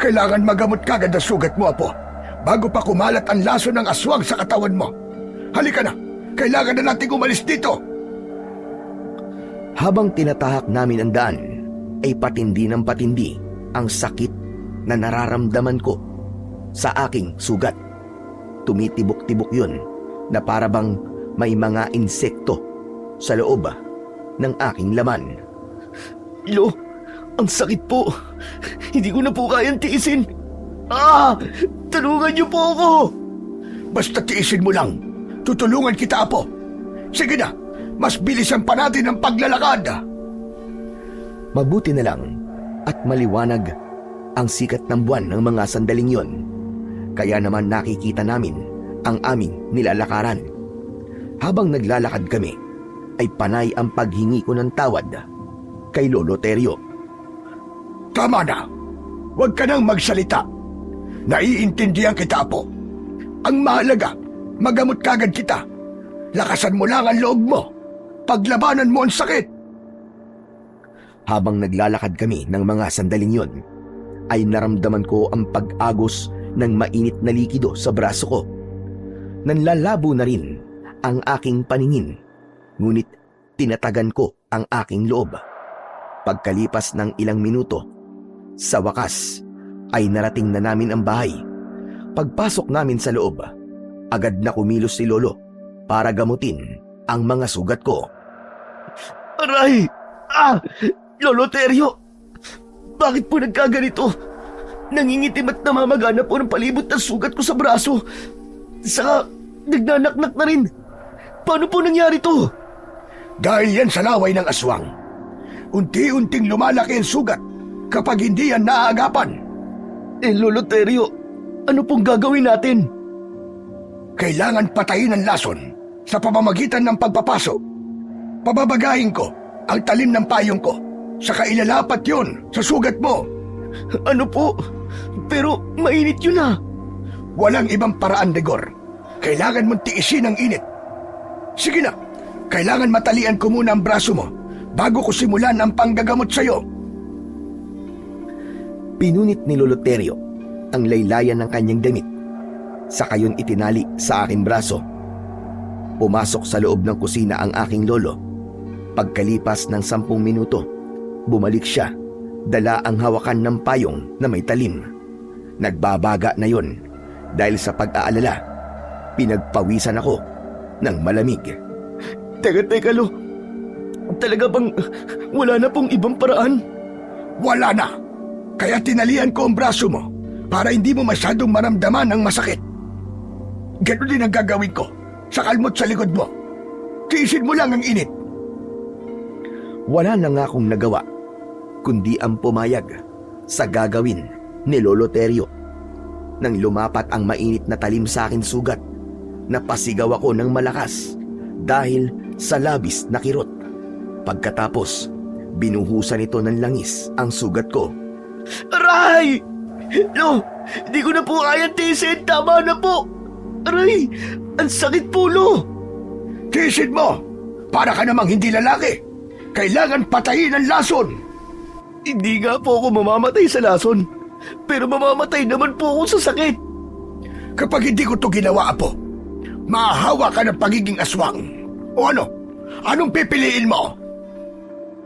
Speaker 2: Kailangan magamot kagad ang sugat mo, Apo, bago pa kumalat ang laso ng aswang sa katawan mo. Halika na! Kailangan na nating umalis dito!
Speaker 1: Habang tinatahak namin ang daan, ay patindi ng patindi ang sakit na nararamdaman ko sa aking sugat. Tumitibok-tibok yun na parabang may mga insekto sa loob ng aking laman.
Speaker 3: Lo, ang sakit po. Hindi ko na po kayang tiisin. Tulungan niyo po ako.
Speaker 2: Basta tiisin mo lang. Tutulungan kita, Apo. Sige na, mas bilisan pa natin ang paglalakad.
Speaker 1: Mabuti na lang at maliwanag ang sikat ng buwan ng mga sandaling yon. Kaya naman nakikita namin ang aming nilalakaran. Habang naglalakad kami, ay panay ang paghingi ko ng tawad kay Lolo Terio.
Speaker 2: Tama na. Huwag ka nang magsalita. Naiintindihan kita, Apo. Ang mahalaga, magamot kagad kita. Lakasan mo lang ang loob mo. Paglabanan mo ang sakit.
Speaker 1: Habang naglalakad kami ng mga sandaling yon, ay naramdaman ko ang pag-agos ng mainit na likido sa braso ko. Nanlalabo na rin ang aking paningin, ngunit tinatagan ko ang aking loob. Pagkalipas ng ilang minuto, sa wakas ay narating na namin ang bahay. Pagpasok namin sa loob, agad na kumilos si Lolo para gamutin ang mga sugat ko.
Speaker 3: Aray! Lolo Terio! Bakit po nagkaganito? Nangingitim at namamagana po ng palibot ng sugat ko sa braso. Saka nagnanaknak na rin. Paano po nangyari to?
Speaker 2: Dahil yan sa laway ng aswang. Unti-unting lumalaki ang sugat kapag hindi yan naaagapan.
Speaker 3: Lolo Terio, ano pong gagawin natin?
Speaker 2: Kailangan patayin ang lason sa pamamagitan ng pagpapaso. Pababagahin ko ang talim ng payong ko, saka ilalapat yun sa sugat mo.
Speaker 3: Ano po? Pero mainit yun na.
Speaker 2: Walang ibang paraan, Rigor. Kailangan mong tiisin ang init. Sige na, kailangan matalian ko muna ang braso mo bago ko simulan ang panggagamot sa'yo.
Speaker 1: Pinunit ni Lolo Terio ang laylayan ng kanyang damit, saka yun itinali sa aking braso. Pumasok sa loob ng kusina ang aking lolo. Pagkalipas ng 10 minuto, bumalik siya, dala ang hawakan ng payong na may talim. Nagbabaga na yun dahil sa pag-aalala. Pinagpawisan ako ng malamig.
Speaker 3: Teka, Lo. Talaga bang wala na pong ibang paraan?
Speaker 2: Wala na. Kaya tinalian ko ang braso mo para hindi mo masyadong maramdaman ang masakit. Ganun din ang gagawin ko sa kalmot sa likod mo. Tiisin mo lang ang init.
Speaker 1: Wala na nga akong nagawa, kundi ang pumayag sa gagawin ni Lolo Terio. Nang lumapat ang mainit na talim sa akin sugat, napasigaw ako ng malakas dahil sa labis na kirot. Pagkatapos, binuhusan ito ng langis ang sugat ko.
Speaker 3: Aray! Lo, di ko na po kaya tiisin. Tama na po. Aray! Ang sakit po, Lo.
Speaker 2: Tiisin mo! Para ka namang hindi lalaki. Kailangan patayin ang lason.
Speaker 3: Hindi nga po ako mamamatay sa lason. Pero mamamatay naman po ako sa sakit.
Speaker 2: Kapag hindi ko to ginawa, Apo, mahahawa ka ng pagiging aswang. O ano? Anong pipiliin mo?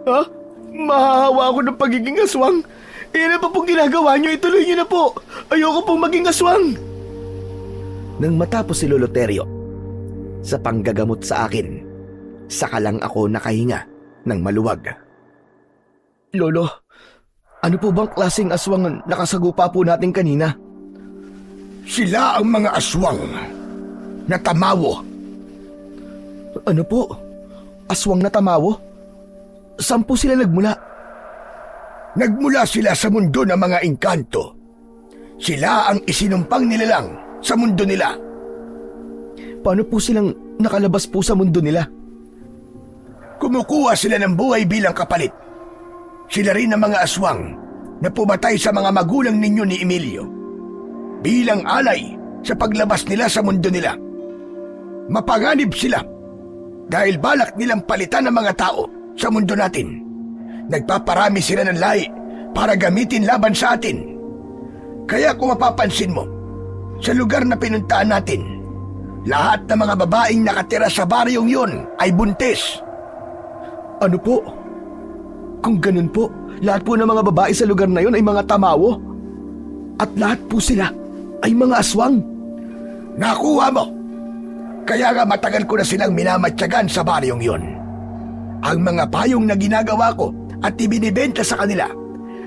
Speaker 3: Ha? Mahahawa ako ng pagiging aswang? Ano pa pong ginagawa niyo? Ituloy niyo na po. Ayoko pong maging aswang.
Speaker 1: Nang matapos si Lolo Terio sa panggagamot sa akin, saka lang ako nakahinga ng maluwag.
Speaker 3: Lolo, ano po bang klaseng aswang ang nakasagupa po natin kanina?
Speaker 2: Sila ang mga aswang na tamawo.
Speaker 3: Ano po? Aswang na tamawo? Saan po sila nagmula?
Speaker 2: Nagmula sila sa mundo ng mga engkanto. Sila ang isinumpang nilalang sa mundo nila.
Speaker 3: Paano po silang nakalabas po sa mundo nila?
Speaker 2: Kumukuha sila ng buhay bilang kapalit. Sila rin ang mga aswang na pumatay sa mga magulang ninyo ni Emilio bilang alay sa paglabas nila sa mundo nila. Mapanganib sila dahil balak nilang palitan ng mga tao sa mundo natin. Nagpaparami sila ng lahi para gamitin laban sa atin. Kaya kung mapapansin mo, sa lugar na pinuntaan natin, lahat ng mga babaeng nakatira sa baryong yun ay buntis.
Speaker 3: Ano po? Kung ganun po, lahat po ng mga babae sa lugar na yun ay mga tamawo. At lahat po sila ay mga aswang.
Speaker 2: Nakuha mo! Kaya nga matagal ko na silang minamatyagan sa baryong yun. Ang mga payong na ginagawa ko at ibinibenta sa kanila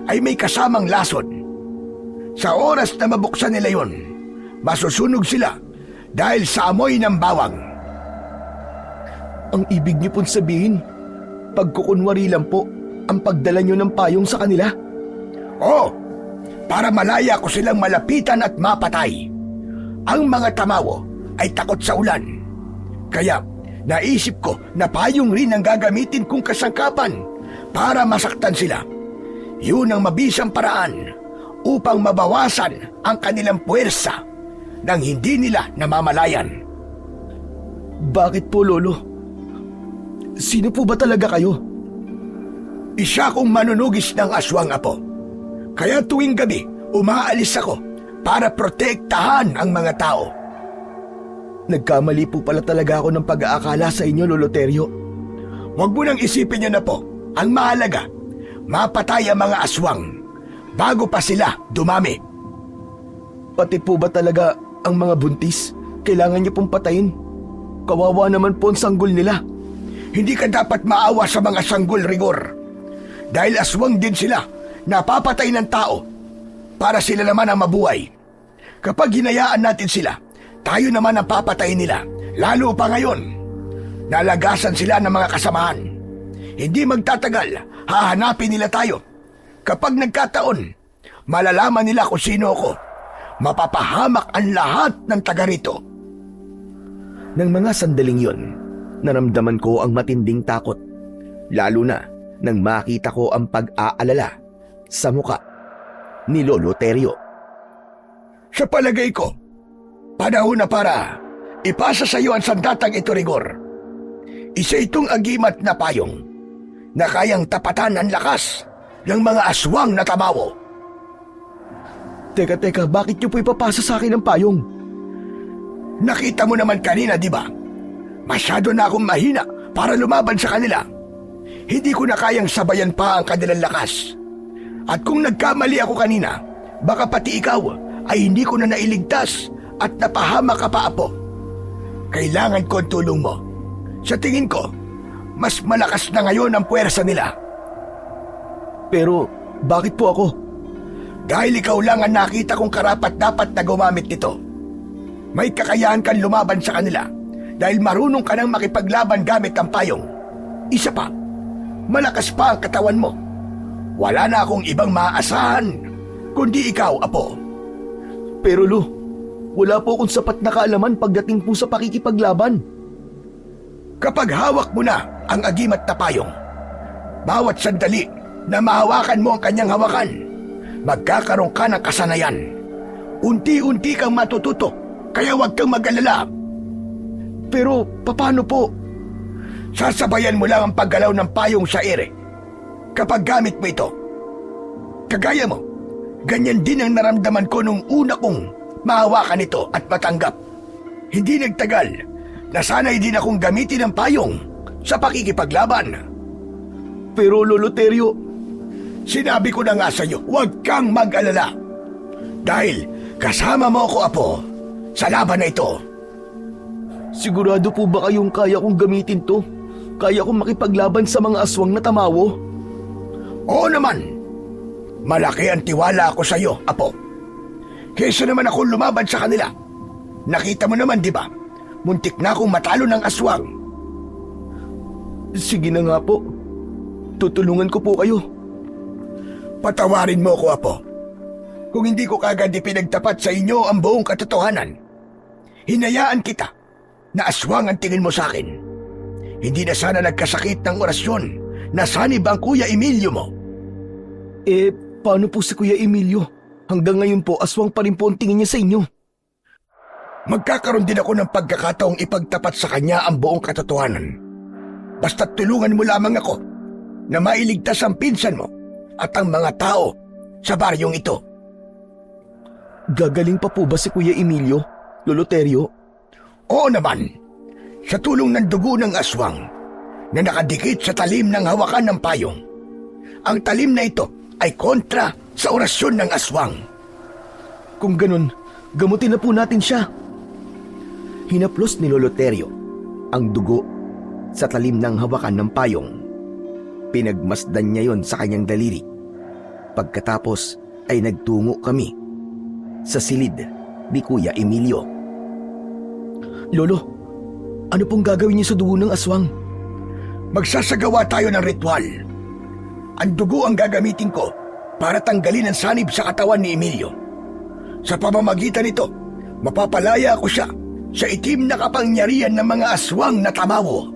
Speaker 2: ay may kasamang lason. Sa oras na mabuksan nila yun, masusunog sila dahil sa amoy ng bawang.
Speaker 3: Ang ibig niyo pong sabihin, pagkukunwari lang po ang pagdala niyo ng payong sa kanila?
Speaker 2: Oo, para malaya ko silang malapitan at mapatay. Ang mga tamawo ay takot sa ulan. Kaya naisip ko na payong rin ang gagamitin kong kasangkapan para masaktan sila. Yun ang mabisang paraan upang mabawasan ang kanilang puwersa nang hindi nila namamalayan.
Speaker 3: Bakit po, Lolo? Sino po ba talaga kayo?
Speaker 2: Isa kong manunugis ng aswang, Apo. Kaya tuwing gabi, umaalis ako para protektahan ang mga tao.
Speaker 3: Nagkamali po pala talaga ako ng pag-aakala sa inyo, Lolo Terio.
Speaker 2: Huwag mo nang isipin niyo na po. Ang mahalaga, mapatay ang mga aswang bago pa sila dumami.
Speaker 3: Pati po ba talaga ang mga buntis? Kailangan niyo pong patayin? Kawawa naman po ang sanggol nila.
Speaker 2: Hindi ka dapat maawa sa mga sanggol, Rigor. Dahil aswang din sila, napapatay ng tao para sila naman ang mabuhay. Kapag hinayaan natin sila, tayo naman ang papatayin nila, lalo pa ngayon. Nalagasan sila ng mga kasamahan. Hindi magtatagal, hahanapin nila tayo. Kapag nagkataon, malalaman nila kung sino ako. Mapapahamak ang lahat ng taga rito.
Speaker 1: Nang mga sandaling yon, naramdaman ko ang matinding takot. Lalo na nang makita ko ang pag-aalala sa muka ni Lolo Terio.
Speaker 2: Sa palagay ko, panahon na para ipasa sa iyo ang sandatang ito, Rigor. Isa itong agimat na payong na kayang tapatan ang lakas ng mga aswang na tamawo.
Speaker 3: Teka, bakit niyo po ipapasa sa akin ang payong?
Speaker 2: Nakita mo naman kanina, di ba? Masyado na akong mahina para lumaban sa kanila. Hindi ko na kayang sabayan pa ang kanilang lakas. At kung nagkamali ako kanina, baka pati ikaw ay hindi ko na nailigtas at napahama ka pa, Apo. Kailangan ko ang tulong mo. Sa tingin ko, mas malakas na ngayon ang puwersa nila.
Speaker 3: Pero bakit po ako?
Speaker 2: Dahil ikaw lang ang nakita kong karapat-dapat na gumamit nito. May kakayahan kang lumaban sa kanila dahil marunong ka nang makipaglaban gamit ang payong. Isa pa, malakas pa ang katawan mo. Wala na akong ibang maaasahan kundi ikaw, Apo.
Speaker 3: Pero Lo, wala po akong sapat na kaalaman pagdating po sa pakikipaglaban.
Speaker 2: Kapag hawak mo na ang agimat na payong, bawat sandali na mahawakan mo ang kanyang hawakan, magkakaroon ka ng kasanayan. Unti-unti kang matututo, kaya huwag kang mag-alala.
Speaker 3: Pero paano po?
Speaker 2: Sasabayan mo lang ang paggalaw ng payong sa ere kapag gamit mo ito. Kagaya mo, ganyan din ang naramdaman ko nung una kong mahawakan ito at matanggap. Hindi nagtagal, nasanay din akong gamitin ang payong sa pakikipaglaban.
Speaker 3: Pero Lolo Terio,
Speaker 2: Sinabi ko na nga sa iyo, huwag kang mag-alala. Dahil kasama mo ako, Apo, sa laban na ito.
Speaker 3: sigurado po ba kayong kaya kong gamitin to? Kaya kong makipaglaban sa mga aswang na tamawo?
Speaker 2: Oo naman. Malaki ang tiwala ko sa iyo, Apo. Kesa naman ako lumaban sa kanila. Nakita mo naman, di ba? Muntik na akong matalo ng aswang.
Speaker 3: Sige na nga po. Tutulungan ko po kayo.
Speaker 2: Patawarin mo ko, Apo. Kung hindi ko kagad ipinagtapat sa inyo ang buong katotohanan, hinayaan kita na aswang ang tingin mo sa akin. Hindi na sana nagkasakit ng orasyon na sanib ang Kuya Emilio mo.
Speaker 3: Paano po si Kuya Emilio? Hanggang ngayon po, aswang pa rin po ang tingin niya sa inyo.
Speaker 2: Magkakaroon din ako ng pagkakataong ipagtapat sa kanya ang buong katotohanan. Basta't tulungan mo lamang ako na mailigtas ang pinsan mo at ang mga tao sa baryong ito.
Speaker 3: Gagaling pa po ba si Kuya Emilio, Lolo Terio?
Speaker 2: Oo naman, sa tulong ng dugo ng aswang na nakadikit sa talim ng hawakan ng payong. Ang talim na ito ay kontra sa orasyon ng aswang.
Speaker 3: Kung ganun, gamutin na po natin siya.
Speaker 1: Hinaplos ni Lolo Terio ang dugo sa talim ng hawakan ng payong. Pinagmasdan niya yon sa kanyang daliri. Pagkatapos ay nagtungo kami sa silid ni Kuya Emilio.
Speaker 3: Lolo, ano pong gagawin niyo sa dugo ng aswang?
Speaker 2: Magsasagawa tayo ng ritual. Ang dugo ang gagamitin ko para tanggalin ang sanib sa katawan ni Emilio. Sa pamamagitan nito, mapapalaya ko siya sa itim na kapangyarihan ng mga aswang na tamawo.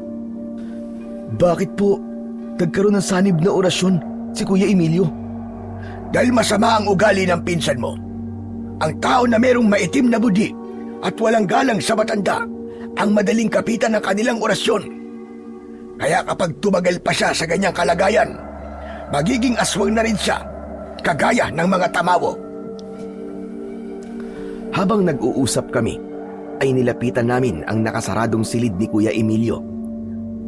Speaker 3: Bakit po nagkaroon ng sanib na orasyon si Kuya Emilio?
Speaker 2: Dahil masama ang ugali ng pinsan mo. Ang tao na merong maitim na budi at walang galang sa matanda ang madaling kapitan ng kanilang orasyon. Kaya kapag tumagal pa siya sa ganyang kalagayan, magiging aswang na rin siya, kagaya ng mga tamawo.
Speaker 1: Habang nag-uusap kami, ay nilapitan namin ang nakasaradong silid ni Kuya Emilio.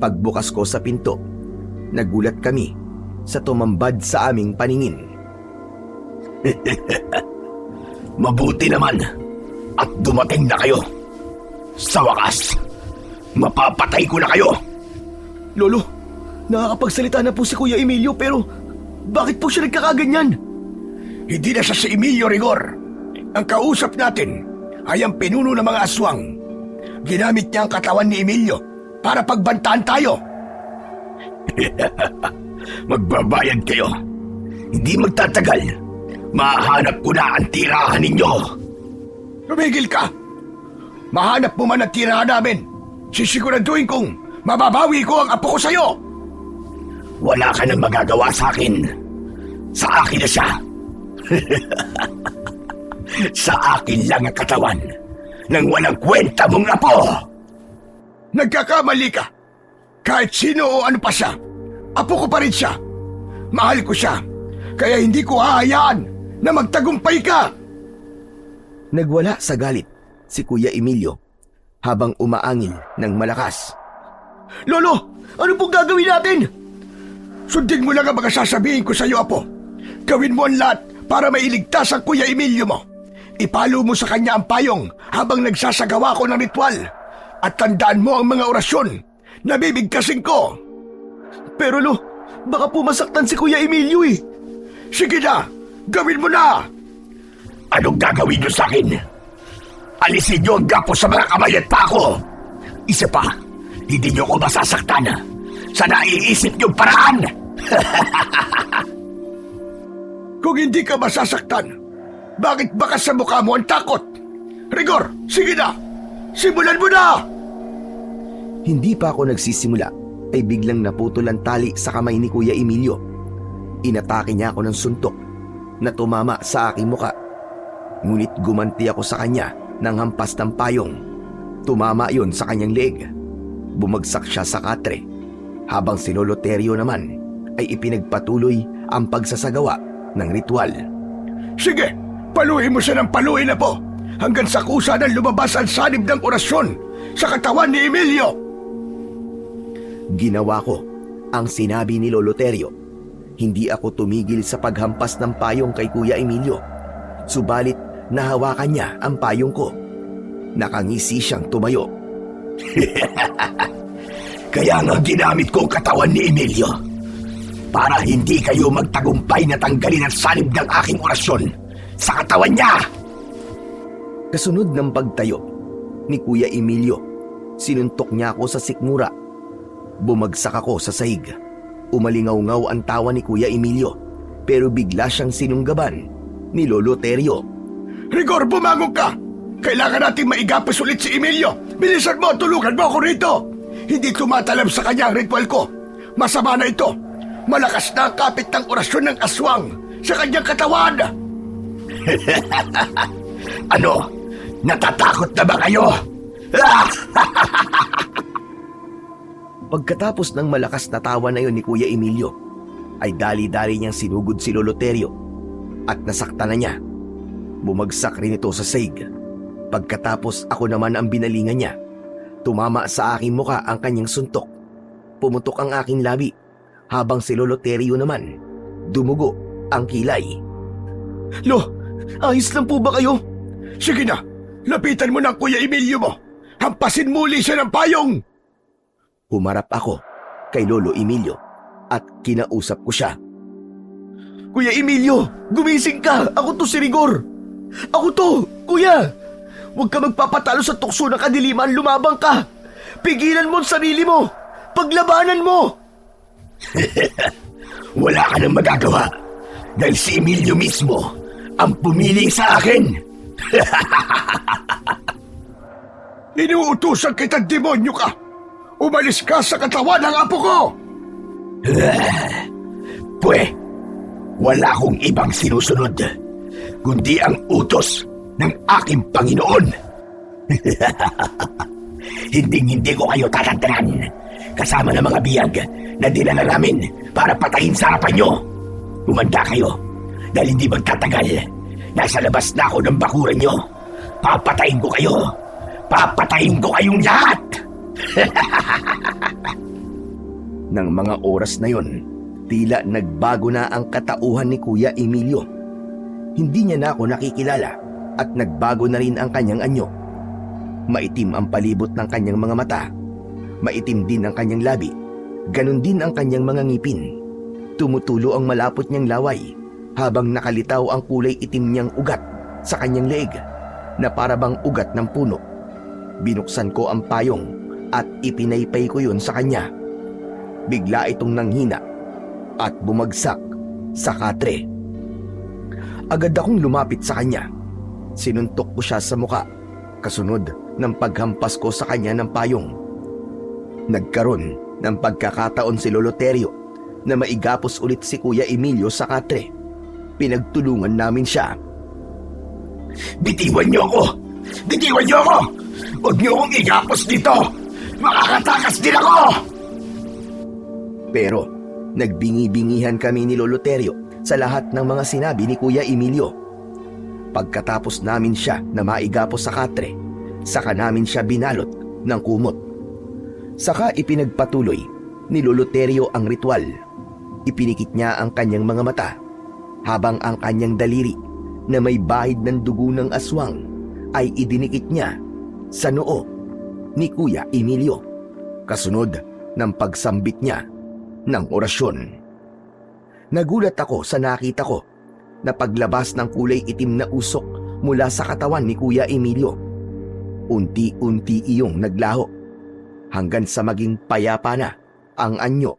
Speaker 1: Pagbukas ko sa pinto, nagulat kami sa tumambad sa aming paningin.
Speaker 2: Mabuti naman at dumating na kayo. Sa wakas, mapapatay ko na kayo.
Speaker 3: Lolo, nakakapagsalita na po si Kuya Emilio pero bakit po siya nagkakaganyan?
Speaker 2: Hindi na siya si Emilio Rigor. Ang kausap natin ay ang pinuno ng mga aswang. Ginamit niya ang katawan ni Emilio para pagbantaan tayo. Magbabayad kayo. Hindi magtatagal. Mahanap ko na ang tirahan ninyo. Tumigil ka! Mahanap mo man ang tirahan namin. Sisiguraduhin kong mababawi ko ang apo ko sa'yo. Wala ka nang magagawa sa akin. Sa akin na siya. Sa akin lang ang katawan ng walang kwenta mong apo. Nagkakamali ka. Kahit sino o ano pa siya, apo ko pa rin siya. Mahal ko siya. Kaya hindi ko hahayaan na magtagumpay ka.
Speaker 1: Nagwala sa galit si Kuya Emilio habang umaangil ng malakas.
Speaker 2: Lolo, ano pong gagawin natin? Sundin mo lang ang mga sasabihin ko sa iyo, Apo. Gawin mo ang lahat para mailigtas ang Kuya Emilio mo. Ipalo mo sa kanya ang payong habang nagsasagawa ko ng ritual. At tandaan mo ang mga orasyon na bibigkasin ko.
Speaker 3: Pero Lo, baka po masaktan si Kuya Emilio eh.
Speaker 2: Sige na, gawin mo na. Anong gagawin niyo sa akin? Alisin niyo ang gapo sa mga kamay at pako. Isa pa, hindi niyo ko masasaktan sa naiisip niyong paraan. Kung hindi ka masasaktan, bakit baka sa mukha mo ang takot? Rigor, sige na! Simulan mo na!
Speaker 1: Hindi pa ako nagsisimula ay biglang naputol ang tali sa kamay ni Kuya Emilio. Inatake niya ako ng suntok na tumama sa aking muka. Ngunit gumanti ako sa kanya ng hampas ng payong. Tumama yon sa kanyang leeg. Bumagsak siya sa katre, habang si Lolo Terio naman ay ipinagpatuloy ang pagsasagawa ng ritual.
Speaker 2: Sige, paluin mo siya ng paluin na po. hanggang sa kusa ng lumabas ang sanib ng orasyon sa katawan ni Emilio.
Speaker 1: Ginawa ko ang sinabi ni Lolo Terio. Hindi ako tumigil sa paghampas ng payong kay Kuya Emilio. Subalit nahawakan niya ang payong ko. Nakangisi siyang tumayo.
Speaker 2: Kaya nga ginamit ko ang katawan ni Emilio para hindi kayo magtagumpay na tanggalin ang sanib ng aking orasyon sa katawan niya.
Speaker 1: Kasunod ng pagtayo ni Kuya Emilio, sinuntok niya ako sa sikmura. Bumagsak ako sa sahig. Umalingaw-ngaw ang tawa ni Kuya Emilio, pero bigla siyang sinunggaban ni Lolo Terio.
Speaker 2: Rigor, bumangon ka! Kailangan nating maigapos ulit si Emilio. Bilisan mo, tulungan mo ako rito. Hindi tumatalab sa kanya ang ritual ko. Masama na ito. Malakas na ang kapit ng orasyon ng aswang sa kanyang katawan. Ano? Natatakot na ba kayo?
Speaker 1: Pagkatapos ng malakas na tawa na yon ni Kuya Emilio, ay dali-dali niyang sinugod si Lolo Terio at nasakta na niya. Bumagsak rin ito sa sahig. Pagkatapos ako naman ang binalingan niya. Tumama sa aking muka ang kanyang suntok. Pumutok ang aking labi, habang si Lolo Terio naman, dumugo ang kilay.
Speaker 3: Lo, ayos lang po ba kayo?
Speaker 2: Sige na, lapitan mo ng Kuya Emilio mo. Hampasin muli siya ng payong.
Speaker 1: Humarap ako kay Lolo Emilio at kinausap ko siya.
Speaker 3: Kuya Emilio, gumising ka! Ako to si Rigor! Ako to, kuya! Huwag ka magpapatalo sa tukso ng kadiliman, lumabang ka! Pigilan mo ang sarili mo! Paglabanan mo!
Speaker 2: Wala ka nang magagawa dahil si Emilio mismo ang pumili sa akin. Inuutusan kita, demonyo ka! Umalis ka sa katawan ng apo ko! Wala akong ibang sinusunod kundi ang utos ng aking Panginoon. Hindi ko kayo tatantanan kasama ng mga biyag na dinala namin para patayin sa harapan nyo. Umanda kayo dahil hindi magtatagal. Nasa labas na ako ng bakuran nyo. Papatayin ko kayo. Papatayin ko kayong lahat.
Speaker 1: Nang mga oras na yon, tila nagbago na ang katauhan ni Kuya Emilio. Hindi niya na ako nakikilala at nagbago na rin ang kanyang anyo. Maitim ang palibot ng kanyang mga mata. Maitim din ang kanyang labi. Ganon din ang kanyang mga ngipin. Tumutulo ang malapot niyang laway habang nakalitaw ang kulay itim niyang ugat sa kanyang leeg na parabang ugat ng puno. Binuksan ko ang payong at ipinaypay ko yun sa kanya. Bigla itong nanghina at bumagsak sa katre. Agad akong lumapit sa kanya. Sinuntok ko siya sa muka, kasunod ng paghampas ko sa kanya ng payong. Nagkaroon ng pagkakataon si Lolo Terio na maigapos ulit si Kuya Emilio sa katre. Pinagtulungan namin siya.
Speaker 2: Bitiwan niyo ako! Bitiwan niyo ako! Huwag niyo akong igapos dito! Makakatakas din ako!
Speaker 1: Pero nagbingi-bingihan kami ni Lolo Terio sa lahat ng mga sinabi ni Kuya Emilio. Pagkatapos namin siya na maigapos sa katre, saka namin siya binalot ng kumot. Saka ipinagpatuloy ni Lolo Terio ang ritual. Ipinikit niya ang kanyang mga mata habang ang kanyang daliri na may bahid ng dugo ng aswang ay idinikit niya sa noo ni Kuya Emilio, kasunod ng pagsambit niya ng orasyon. Nagulat ako sa nakita ko na paglabas ng kulay itim na usok mula sa katawan ni Kuya Emilio. Unti-unti iyong naglaho hanggang sa maging payapa na ang anyo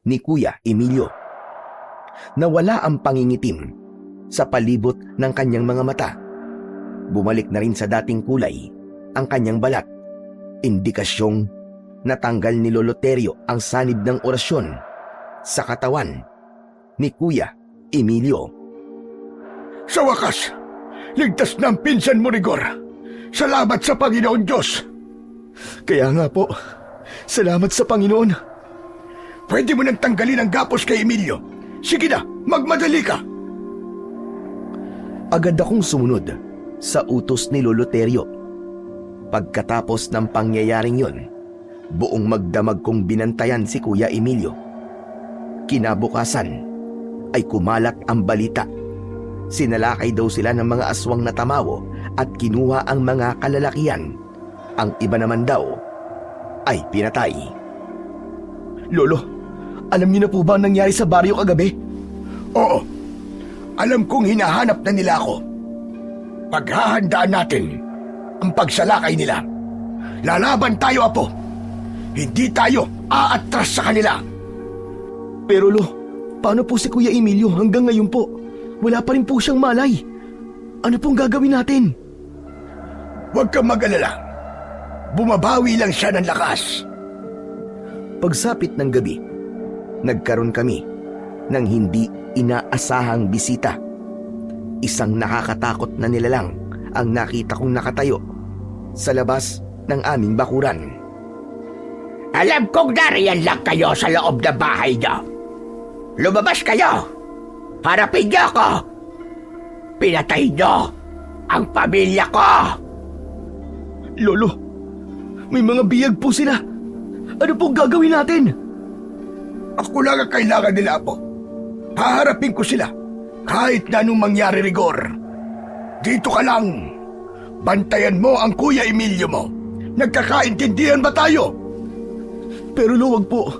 Speaker 1: ni Kuya Emilio. Nawala ang pangingitim sa palibot ng kanyang mga mata. Bumalik na rin sa dating kulay ang kanyang balat. Indikasyong natanggal ni Lolo Terio ang sanib ng orasyon sa katawan ni Kuya Emilio.
Speaker 2: Sa wakas, ligtas na ang pinsan mo, Rigor. Salamat sa Panginoon Diyos.
Speaker 3: Kaya nga po, salamat sa Panginoon.
Speaker 2: Pwede mo nang tanggalin ang gapos kay Emilio. Sige na, magmadali ka.
Speaker 1: Agad akong sumunod sa utos ni Lolo Terio. Pagkatapos ng pangyayaring yon, buong magdamag kong binantayan si Kuya Emilio. Kinabukasan ay kumalat ang balita. Sinalakay daw sila ng mga aswang na tamawo at kinuha ang mga kalalakihan. Ang iba naman daw ay pinatay.
Speaker 3: Lolo, alam niyo na po ba ang nangyari sa baryo kagabi?
Speaker 2: Oo, alam kong hinahanap na nila ako. Paghahandaan natin ang pagsalakay nila. Lalaban tayo, Apo. Hindi tayo aatras sa kanila.
Speaker 3: Pero Lo, paano po si Kuya Emilio hanggang ngayon po? Wala pa rin po siyang malay. Ano pong gagawin natin?
Speaker 2: Huwag kang mag-alala. Bumabawi lang siya ng lakas.
Speaker 1: Pagsapit ng gabi, nagkaroon kami ng hindi inaasahang bisita. Isang nakakatakot na nilalang ang nakita kong nakatayo sa labas ng aming bakuran.
Speaker 4: Alam kong nariyan lang kayo sa loob ng bahay niyo. Lumabas kayo! Harapin niyo ako! Pinatay niyo ang pamilya ko!
Speaker 3: Lolo, may mga biyag po sila. Ano pong gagawin natin?
Speaker 2: Ako lang ang kailangan nila, Apo. Haharapin ko sila kahit na anong mangyari, Rigor. Dito ka lang. Bantayan mo ang Kuya Emilio mo. Nagkakaintindihan ba tayo?
Speaker 3: Pero Lo, wag po.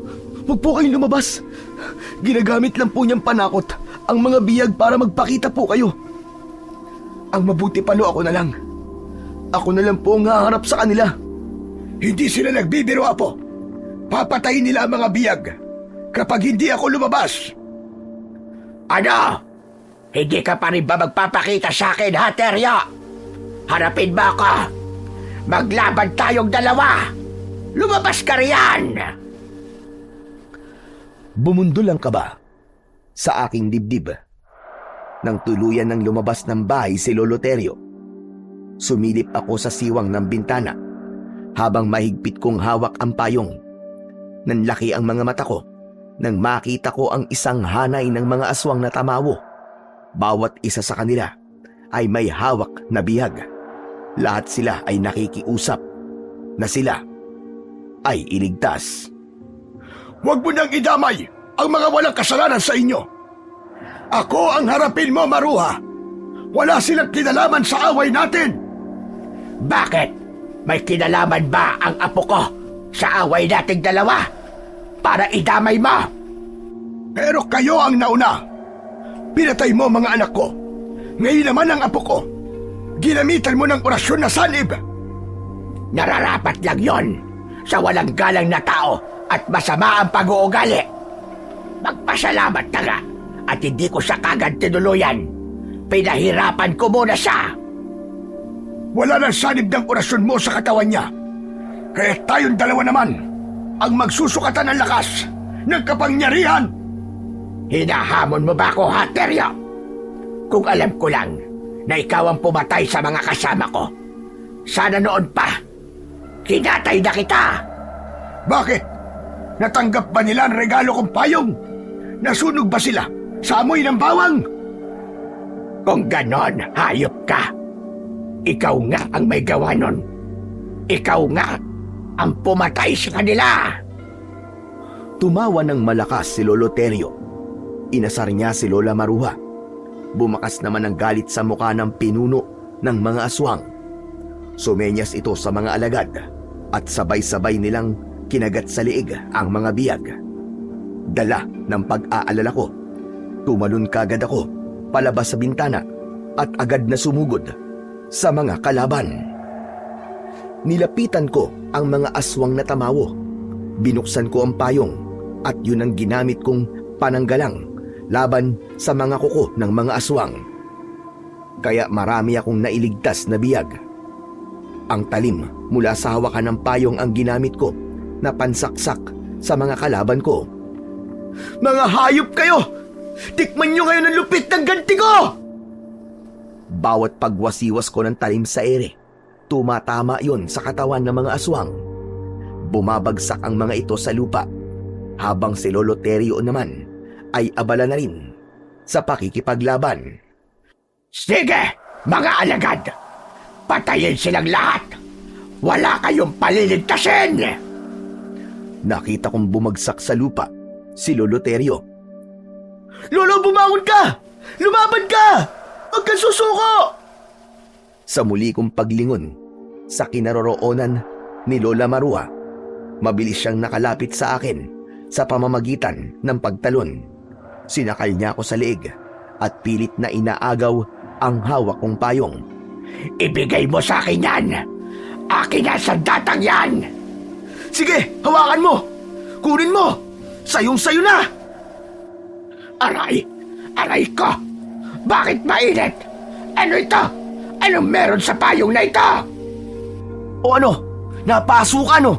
Speaker 3: Wag po kayong lumabas. Ginagamit lang po niyang panakot ang mga biyag para magpakita po kayo. Ang mabuti pa Lo, ako na lang. Ako na lang po ang haharap sa kanila.
Speaker 2: Hindi sila nagbibiro, Apo. Papatayin nila ang mga biyag kapag hindi ako lumabas.
Speaker 4: Ano? Hindi ka pa rin ba magpapakita sa akin, ha, Teryo? Harapin mo ako! Maglaban tayong dalawa! Lumabas ka riyan!
Speaker 1: Bumundol ang kaba sa aking dibdib. Nang tuluyan ng lumabas ng bahay si Lolo Terio, sumilip ako sa siwang ng bintana habang mahigpit kong hawak ang payong. Nanlaki ang mga mata ko nang makita ko ang isang hanay ng mga aswang na tamawo. Bawat isa sa kanila ay may hawak na bihag. Lahat sila ay nakikiusap na sila ay iligtas.
Speaker 2: Huwag mo nang idamay ang mga walang kasalanan sa inyo. Ako ang harapin mo, Maruha. Wala silang kinalaman sa away natin.
Speaker 4: Bakit? May kinalaman ba ang apo ko sa away nating dalawa? Para idamay mo?
Speaker 2: Pero kayo ang nauna. Pinatay mo mga anak ko. Ngayon naman ang apo ko. Ginamitan mo ng orasyon na sanib.
Speaker 4: Nararapat lang yon sa walang galang na tao at masama ang pag-uugali. Magpasalamat na nga at hindi ko siya kagad tinuluyan. Pinahirapan ko muna siya.
Speaker 2: Wala nang sanib ng orasyon mo sa katawan niya. Kaya tayong dalawa naman ang magsusukatan ng lakas ng kapangyarihan.
Speaker 4: Hinahamon mo ba ako, ha, Teryo? Kung alam ko lang na ikaw ang pumatay sa mga kasama ko, sana noon pa, kinatay na kita.
Speaker 2: Bakit? Natanggap ba nila ang regalo kong payong? Nasunog ba sila sa amoy ng bawang?
Speaker 4: Kung ganon, hayop ka. Ikaw nga ang may gawa nun. Ikaw nga ang pumatay sa kanila.
Speaker 1: Tumawa ng malakas si Lolo Terio. Inasar niya si Lola Maruha. Bumakas naman ang galit sa mukha ng pinuno ng mga aswang. Sumenyas ito sa mga alagad at sabay-sabay nilang kinagat sa liig ang mga biyag. Dala ng pag-aalala ko, tumalon kagad ako palabas sa bintana at agad na sumugod sa mga kalaban. Nilapitan ko ang mga aswang na tamawo. Binuksan ko ang payong at yun ang ginamit kong pananggalang laban sa mga kuko ng mga aswang. Kaya marami akong nailigtas na biyag. Ang talim mula sa hawakan ng payong ang ginamit ko na pansaksak sa mga kalaban ko.
Speaker 3: Mga hayop kayo! Tikman nyo ngayon ang lupit ng ganti ko!
Speaker 1: Bawat pagwasiwas ko ng talim sa ere, tumatama yon sa katawan ng mga aswang. Bumabagsak ang mga ito sa lupa, habang si Lolo Terio naman ay abala na rin sa pakikipaglaban.
Speaker 4: Sige, mga alagad! Patayin silang lahat! Wala kayong paliligtasin!
Speaker 1: Nakita kong bumagsak sa lupa si Lolo Terio.
Speaker 3: Lolo, bumangon ka! Lumaban ka! Huwag kang susuko!
Speaker 1: Sa muli kong paglingon sa kinaroroonan ni Lola Marua, mabilis siyang nakalapit sa akin sa pamamagitan ng pagtalon. Sinakal niya ako sa leeg at pilit na inaagaw ang hawak kong payong.
Speaker 4: Ibigay mo sa akin yan! Akin na sandatang yan!
Speaker 3: Sige, hawakan mo! Kunin mo! Sayong-sayo na!
Speaker 4: Aray! Aray ko! Bakit mainit? Ano ito? Anong meron sa payong na ito?
Speaker 3: O ano? Napaso ka, no?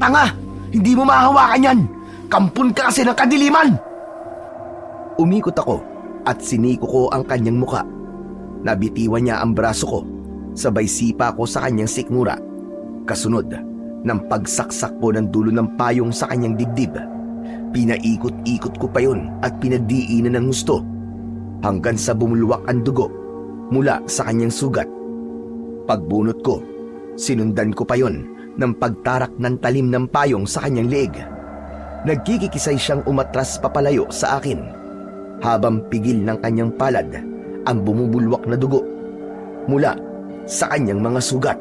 Speaker 3: Tanga! Hindi mo mahawakan yan! Kampun ka kasi ng kadiliman!
Speaker 1: Umikot ako at siniko ko ang kanyang muka. Nabitiwan niya ang braso ko, sabay sipa ko sa kanyang sikmura. Kasunod ng pagsaksak ko ng dulo ng payong sa kanyang dibdib. Pinaikot-ikot ko pa yun at pinagdiinan ng gusto hanggang sa bumulwak ang dugo mula sa kanyang sugat. Pagbunot ko, sinundan ko pa yon ng pagtarak ng talim ng payong sa kanyang leeg. Nagkikikisay siyang umatras papalayo sa akin habang pigil ng kanyang palad ang bumubulwak na dugo mula sa kanyang mga sugat.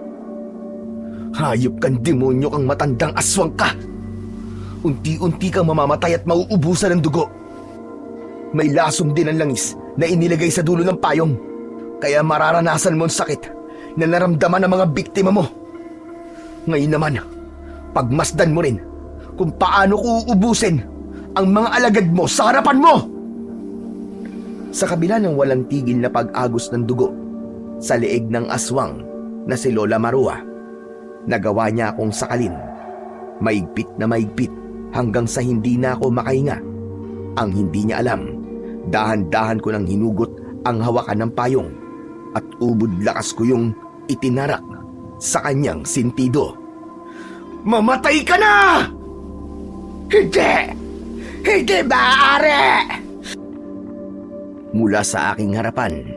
Speaker 1: Hayop kang demonyo kang matandang aswang ka! Unti-unti kang mamamatay at mauubusan ng dugo. May lasom din ang langis na inilagay sa dulo ng payong, kaya mararanasan mo ang sakit na naramdaman ng mga biktima mo. Ngayon naman, pagmasdan mo rin kung paano ko uubusin ang mga alagad mo sa harapan mo! Sa kabila ng walang tigil na pag-agos ng dugo sa leeg ng aswang na si Lola Marua, nagawa niya akong sakalin. Maigpit na maigpit hanggang sa hindi na ako makahinga. Ang hindi niya alam, dahan-dahan ko nang hinugot ang hawakan ng payong at ubod lakas ko yung itinarak sa kanyang sintido.
Speaker 3: Mamatay ka na!
Speaker 4: Hindi! Hindi maaari!
Speaker 1: Mula sa aking harapan,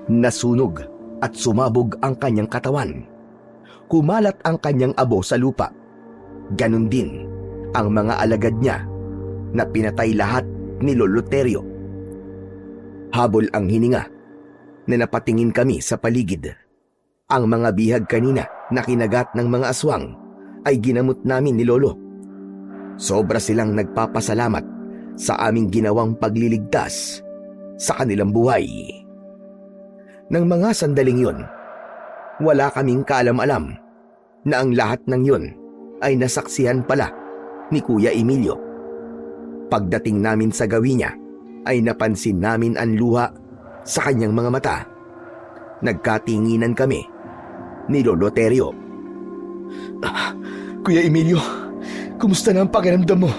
Speaker 1: nasunog at sumabog ang kanyang katawan. Kumalat ang kanyang abo sa lupa. Ganon din ang mga alagad niya na pinatay lahat ni Lolo Terio. Habol ang hininga na napatingin kami sa paligid. Ang mga bihag kanina na kinagat ng mga aswang ay ginamot namin ni Lolo. Sobra silang nagpapasalamat sa aming ginawang pagliligtas sa kanilang buhay. Nang mga sandaling yon, wala kaming kaalam-alam na ang lahat ng yon ay nasaksihan pala ni Kuya Emilio. Pagdating namin sa gawi niya, ay napansin namin ang luha sa kanyang mga mata. Nagkatinginan kami ni Lolo Terio.
Speaker 3: Kuya Emilio, kumusta na ang pakiramdam mo?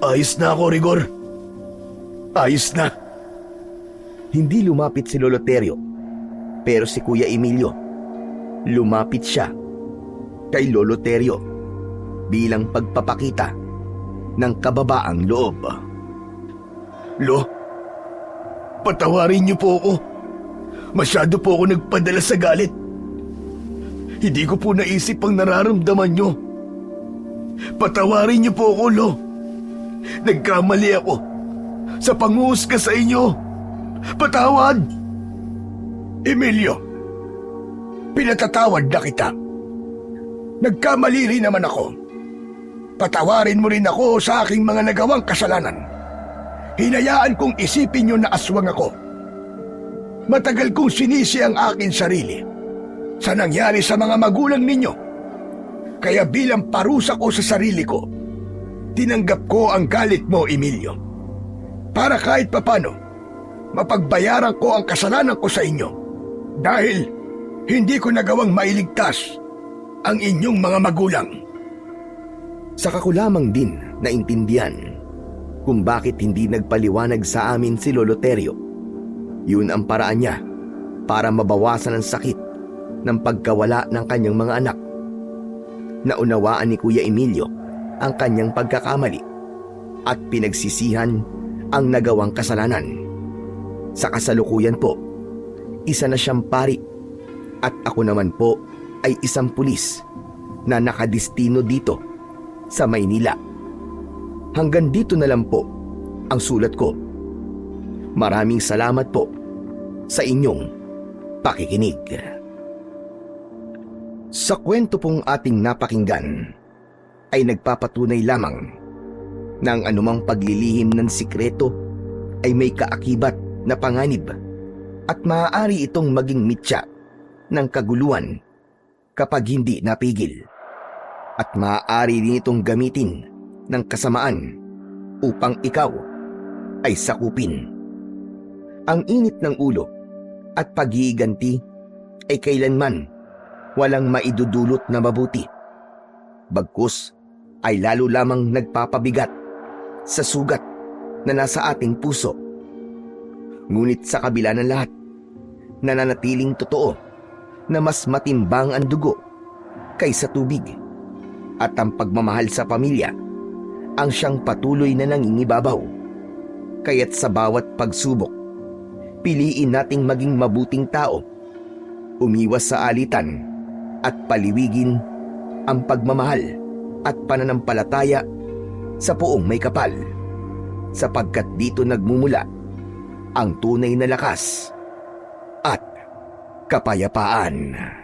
Speaker 2: Ayos na ako, Rigor. Ayos na.
Speaker 1: Hindi lumapit si Lolo Terio, pero si Kuya Emilio, lumapit siya kay Lolo Terio bilang pagpapakita ng kababaang loob.
Speaker 2: Lo, patawarin niyo po ako. Masyado po ako nagpadala sa galit. Hindi ko po naisip ang nararamdaman niyo. Patawarin niyo po ako, Lo. Nagkamali ako sa panghuhusga sa inyo. Patawad! Emilio, pinatatawad na kita. Nagkamali rin naman ako. Patawarin mo rin ako sa aking mga nagawang kasalanan. Hinayaan kong isipin niyo na aswang ako. Matagal kong sinisi ang aking sarili sa nangyari sa mga magulang ninyo. Kaya bilang parusa ko sa sarili ko, tinanggap ko ang galit mo, Emilio. Para kahit papano, mapagbayaran ko ang kasalanan ko sa inyo. Dahil hindi ko nagawang mailigtas ang inyong mga magulang.
Speaker 1: Saka ko lamang din naintindihan kung bakit hindi nagpaliwanag sa amin si Lolo Terio. Yun ang paraan niya para mabawasan ang sakit ng pagkawala ng kanyang mga anak. Naunawaan ni Kuya Emilio ang kanyang pagkakamali at pinagsisihan ang nagawang kasalanan. Sa kasalukuyan po, isa na siyang pari At ako naman po ay isang pulis na nakadistino dito sa Maynila. Hanggang dito na lang po ang sulat ko. Maraming salamat po sa inyong pakikinig. Sa kwento pong ating napakinggan ay nagpapatunay lamang na ang anumang paglilihim ng sikreto ay may kaakibat na panganib at maaari itong maging mitya ng kaguluhan kapag hindi napigil. At maaari din itong gamitin ng kasamaan upang ikaw ay sakupin. Ang init ng ulo at paghihiganti ay kailanman walang maidudulot na mabuti. Bagkus ay lalo lamang nagpapabigat sa sugat na nasa ating puso. Ngunit sa kabila ng lahat, nananatiling totoo na mas matimbang ang dugo kaysa tubig. At ang pagmamahal sa pamilya ang siyang patuloy na nangingibabaw. Kaya't sa bawat pagsubok, piliin nating maging mabuting tao, umiwas sa alitan at paliwigin ang pagmamahal at pananampalataya sa Poong May Kapal, sapagkat dito nagmumula ang tunay na lakas at kapayapaan.